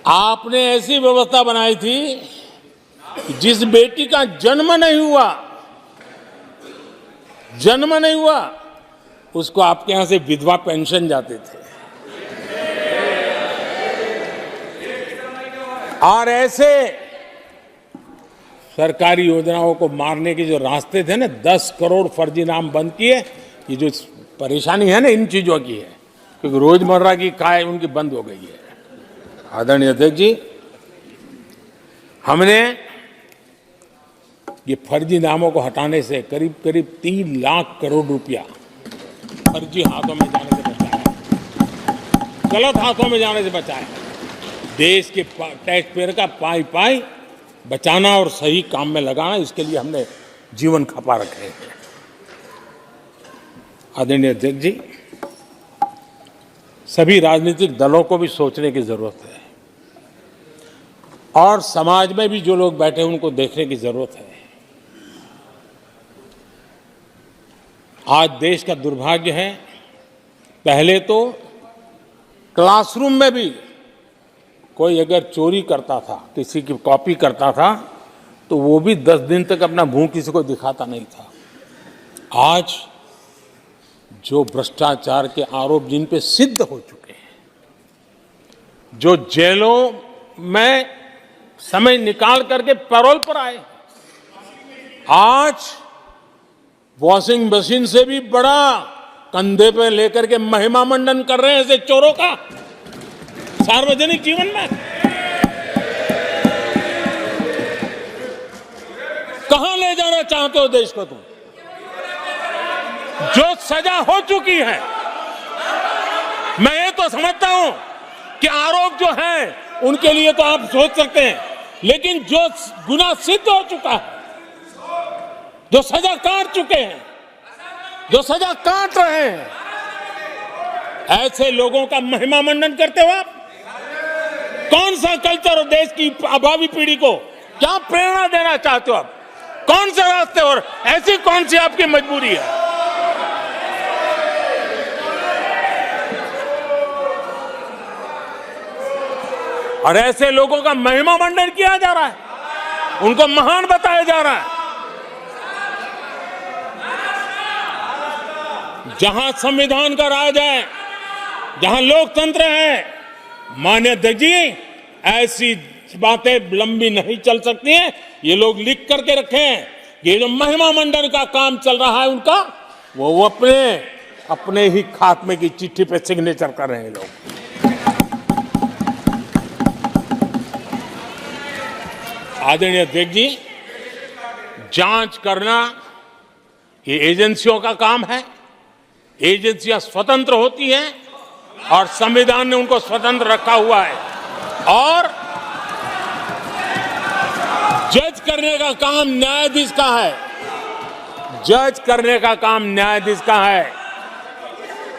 आपने ऐसी व्यवस्था बनाई थी, जिस बेटी का जन्म नहीं हुआ, उसको आपके यहां से विधवा पेंशन जाते थे। और ऐसे सरकारी योजनाओं को मारने के जो रास्ते थे ना, 10 करोड़ फर्जी नाम बंद किए। ये जो परेशानी है ना इन चीजों की है, क्योंकि रोजमर्रा की काय उनकी बंद हो गई है। आदरणीय अध्यक्ष जी, हमने ये फर्जी नामों को हटाने से करीब करीब 3 लाख करोड़ रुपया फर्जी हाथों में जाने से बचाया, गलत हाथों में जाने से बचाया। देश के टैक्स पेयर का पाई पाई बचाना और सही काम में लगाना, इसके लिए हमने जीवन खपा रखे हैं। आदरणीय अध्यक्ष जी, सभी राजनीतिक दलों को भी सोचने की जरूरत है और समाज में भी जो लोग बैठे हैं उनको देखने की जरूरत है। आज देश का दुर्भाग्य है, पहले तो क्लासरूम में भी कोई अगर चोरी करता था, किसी की कॉपी करता था, तो वो भी 10 दिन तक अपना मुंह किसी को दिखाता नहीं था। आज जो भ्रष्टाचार के आरोप जिन पे सिद्ध हो चुके हैं, जो जेलों में समय निकाल करके पैरोल पर आए, आज वॉशिंग मशीन से भी बड़ा कंधे पे लेकर के महिमा मंडन कर रहे हैं ऐसे चोरों का सार्वजनिक जीवन में। कहां ले जाना चाहते हो देश को तुम? जो सजा हो चुकी है, मैं ये तो समझता हूं कि आरोप जो है उनके लिए तो आप सोच सकते हैं, लेकिन जो गुनाह सिद्ध हो चुका है, जो सजा काट चुके हैं, जो सजा काट रहे हैं, ऐसे लोगों का महिमा मंडन करते हो आप? कौन सा कल्चर और देश की अभावी पीढ़ी को क्या प्रेरणा देना चाहते हो आप? कौन से रास्ते और ऐसी कौन सी आपकी मजबूरी है? और ऐसे लोगों का महिमा मंडन किया जा रहा है, उनको महान बताया जा रहा है। जहां संविधान का राज है, जहां लोकतंत्र है, माननीय अध्यक्ष जी, ऐसी बातें लंबी नहीं चल सकती हैं। ये लोग लिख करके रखे हैं, ये जो महिमा मंडन का काम चल रहा है उनका, वो अपने ही खात्मे की चिट्ठी पे सिग्नेचर कर रहे हैं लोग। आदरणीय अध्यक्ष जी, जांच करना ये एजेंसियों का काम है। एजेंसियां स्वतंत्र होती हैं और संविधान ने उनको स्वतंत्र रखा हुआ है, और जज करने का काम न्यायाधीश का है। जज करने का काम न्यायाधीश का है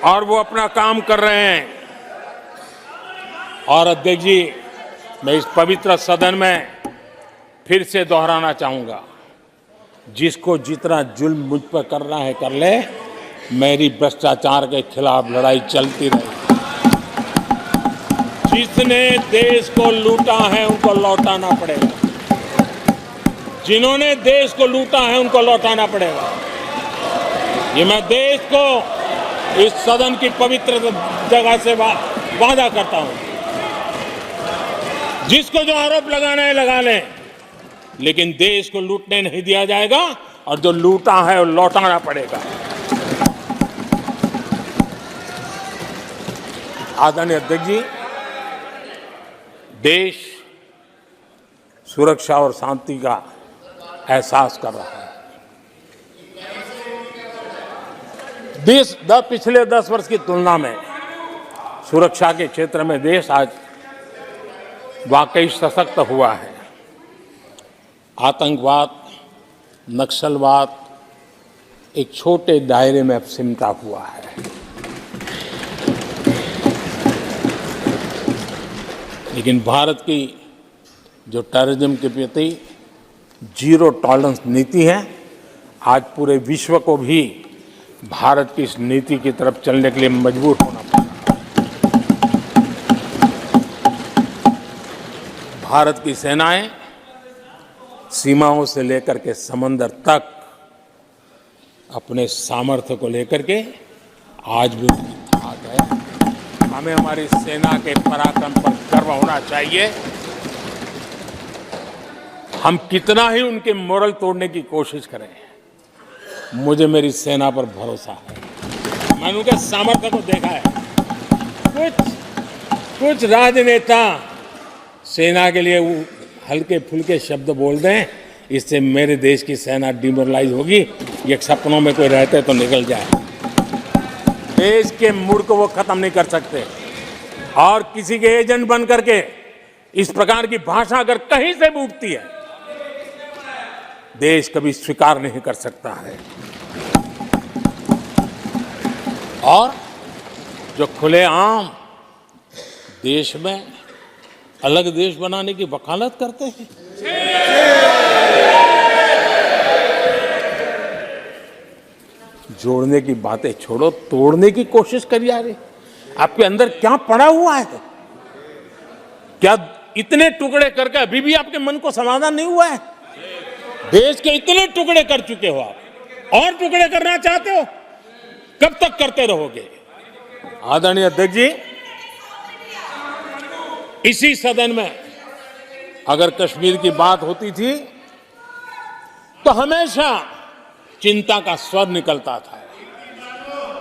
और वो अपना काम कर रहे हैं। और अध्यक्ष जी, मैं इस पवित्र सदन में फिर से दोहराना चाहूंगा, जिसको जितना जुल्म मुझ पर करना है कर ले, मेरी भ्रष्टाचार के खिलाफ लड़ाई चलती रही। जिसने देश को लूटा है उनको लौटाना पड़ेगा, जिन्होंने देश को लूटा है उनको लौटाना पड़ेगा। ये मैं देश को इस सदन की पवित्र जगह से वादा करता हूं। जिसको जो आरोप लगाना है लगा लें, लेकिन देश को लूटने नहीं दिया जाएगा, और जो लूटा है वो लौटाना पड़ेगा। आदरणीय अध्यक्ष जी, देश सुरक्षा और शांति का एहसास कर रहा है। देश पिछले 10 वर्ष की तुलना में सुरक्षा के क्षेत्र में देश आज वाकई सशक्त हुआ है। आतंकवाद, नक्सलवाद एक छोटे दायरे में अब सिमटा हुआ है। लेकिन भारत की जो टेररिज्म के प्रति जीरो टॉलरेंस नीति है, आज पूरे विश्व को भी भारत की इस नीति की तरफ चलने के लिए मजबूर होना पड़ा। भारत की सेनाएं सीमाओं से लेकर के समंदर तक अपने सामर्थ्य को लेकर के आज भी आगे है। हमें हमारी सेना के पराक्रम पर गर्व होना चाहिए। हम कितना ही उनके मोरल तोड़ने की कोशिश करें, मुझे मेरी सेना पर भरोसा है। मैंने उनके सामर्थ्य को देखा है। कुछ राजनेता सेना के लिए हल्के फुल्के शब्द बोल दें, इससे मेरे देश की सेना डिमोरलाइज होगी। ये सपनों में कोई रहते तो निकल जाए। देश के मूड को वो खत्म नहीं कर सकते, और किसी के एजेंट बन करके इस प्रकार की भाषा अगर कहीं से भी उठती है, देश कभी स्वीकार नहीं कर सकता है। और जो खुलेआम देश में अलग देश बनाने की वकालत करते हैं, जोड़ने की बातें छोड़ो, तोड़ने की कोशिश करी जा रही। आपके अंदर क्या पड़ा हुआ है? क्या इतने टुकड़े करके अभी भी आपके मन को समाधान नहीं हुआ है? देश के इतने टुकड़े कर चुके हो आप, और टुकड़े करना चाहते हो? कब तक करते रहोगे? आदरणीय अध्यक्ष जी, इसी सदन में अगर कश्मीर की बात होती थी तो हमेशा चिंता का स्वर निकलता था,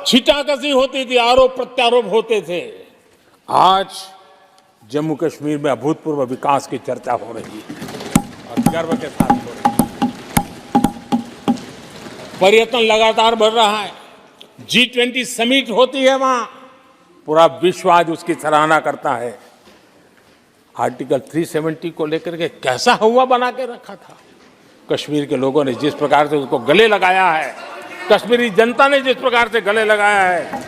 छिटाकशी होती थी, आरोप प्रत्यारोप होते थे। आज जम्मू कश्मीर में अभूतपूर्व विकास की चर्चा हो रही है और गर्व के साथ हो रही है। पर्यटन लगातार बढ़ रहा है। G20 समिट होती है वहां, पूरा विश्व आज उसकी सराहना करता है। आर्टिकल 370 को लेकर के कैसा हुआ बना के रखा था। कश्मीर के लोगों ने जिस प्रकार से उसको गले लगाया है, कश्मीरी जनता ने जिस प्रकार से गले लगाया है,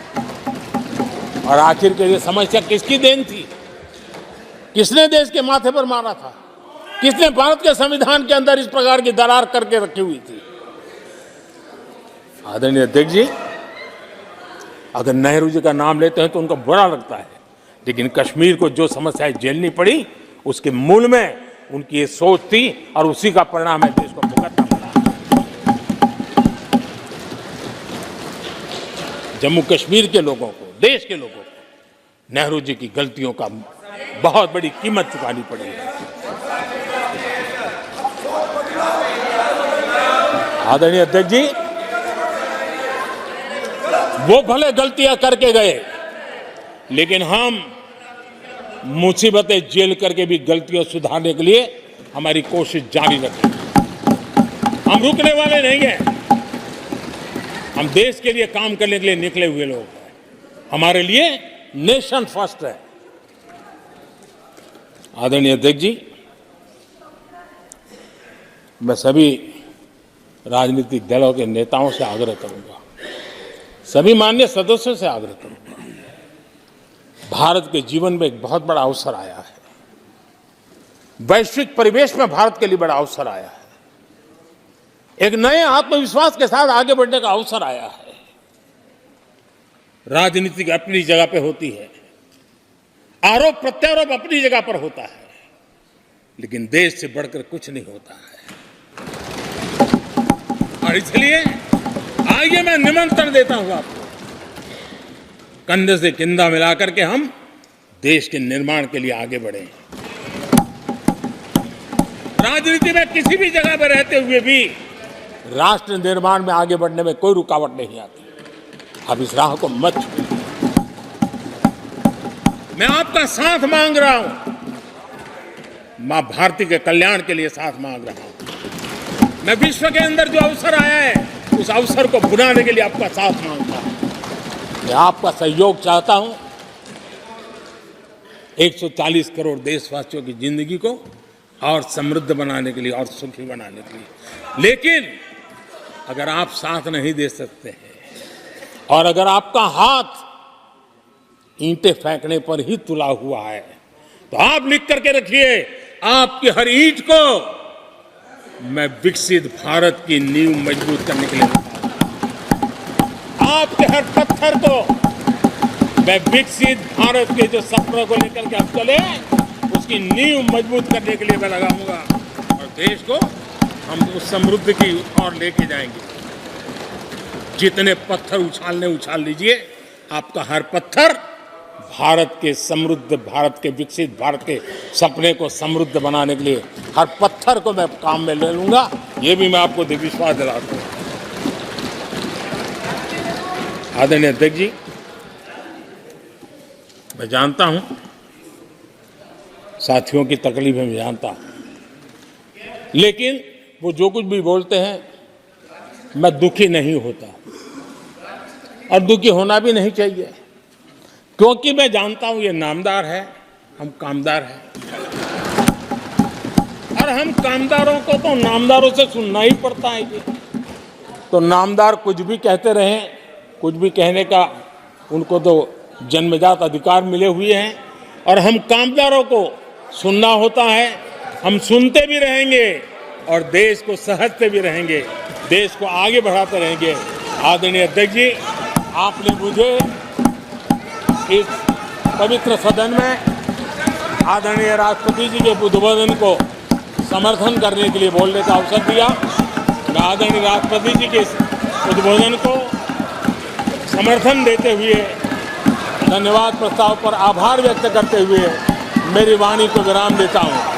और आखिर के ये समस्या किसकी देन थी? किसने देश के माथे पर मारा था? किसने भारत के संविधान के अंदर इस प्रकार की दरार करके रखी हुई थी? आदरणीय अध्यक्ष जी, अगर नेहरू जी का नाम लेते हैं तो उनको बुरा लगता है, लेकिन कश्मीर को जो समस्याएं झेलनी पड़ी उसके मूल में उनकी ये सोच थी, और उसी का परिणाम है देश को भुगतना पड़ा। जम्मू कश्मीर के लोगों को, देश के लोगों को नेहरू जी की गलतियों का बहुत बड़ी कीमत चुकानी पड़ी है। आदरणीय अध्यक्ष जी, वो भले गलतियां करके गए, लेकिन हम मुसीबतें झेल करके भी गलतियों सुधारने के लिए हमारी कोशिश जारी रखें। हम रुकने वाले नहीं हैं। हम देश के लिए काम करने के लिए निकले हुए लोग हैं। हमारे लिए नेशन फर्स्ट है। आदरणीय अध्यक्ष जी, मैं सभी राजनीतिक दलों के नेताओं से आग्रह करूंगा, सभी माननीय सदस्यों से आग्रह करूंगा, भारत के जीवन में एक बहुत बड़ा अवसर आया है। वैश्विक परिवेश में भारत के लिए बड़ा अवसर आया है। एक नए आत्मविश्वास के साथ आगे बढ़ने का अवसर आया है। राजनीति अपनी जगह पे होती है, आरोप प्रत्यारोप अपनी जगह पर होता है, लेकिन देश से बढ़कर कुछ नहीं होता है। और इसलिए आइए मैं निमंत्रण देता हूं आपको, कंधे से कंधा मिलाकर के हम देश के निर्माण के लिए आगे बढ़े। राजनीति में किसी भी जगह पर रहते हुए भी राष्ट्र निर्माण में आगे बढ़ने में कोई रुकावट नहीं आती। अब इस राह को मत छोड़िए। मैं आपका साथ मांग रहा हूं, मां भारती के कल्याण के लिए साथ मांग रहा हूं। मैं विश्व के अंदर जो अवसर आया है उस अवसर को बुलाने के लिए आपका साथ मांगता हूं। मैं आपका सहयोग चाहता हूं 140 करोड़ देशवासियों की जिंदगी को और समृद्ध बनाने के लिए और सुखी बनाने के लिए। लेकिन अगर आप साथ नहीं दे सकते हैं और अगर आपका हाथ ईंटें फेंकने पर ही तुला हुआ है, तो आप लिख करके रखिए, आपकी हर ईंट को मैं विकसित भारत की नींव मजबूत करने के लिए आपके हर पत्थर को मैं विकसित भारत के जो सपनों को लेकर के आप चले उसकी नींव मजबूत करने के लिए मैं लगाऊंगा, और देश को हम उस समृद्धि की ओर लेके जाएंगे। जितने पत्थर उछाल लीजिए, आपका हर पत्थर भारत के समृद्ध, भारत के विकसित भारत के सपने को समृद्ध बनाने के लिए हर पत्थर को मैं काम में ले लूंगा, ये भी मैं आपको विश्वास दिलाता हूँ। आदरणीय अध्यक्ष जी, मैं जानता हूं साथियों की तकलीफें मैं जानता हूं, लेकिन वो जो कुछ भी बोलते हैं मैं दुखी नहीं होता और दुखी होना भी नहीं चाहिए, क्योंकि मैं जानता हूं ये नामदार है, हम कामदार हैं और हम कामदारों को तो नामदारों से सुनना ही पड़ता है। जी तो नामदार कुछ भी कहते रहें, कुछ भी कहने का उनको तो जन्मजात अधिकार मिले हुए हैं और हम कामदारों को सुनना होता है। हम सुनते भी रहेंगे और देश को सहारते भी रहेंगे, देश को आगे बढ़ाते रहेंगे। आदरणीय अध्यक्ष जी, आपने मुझे इस पवित्र सदन में आदरणीय राष्ट्रपति जी के उद्बोधन को समर्थन करने के लिए बोलने का अवसर दिया। मैं आदरणीय राष्ट्रपति जी के इस उद्बोधन को समर्थन देते हुए, धन्यवाद प्रस्ताव पर आभार व्यक्त करते हुए मेरी वाणी को विराम देता हूं।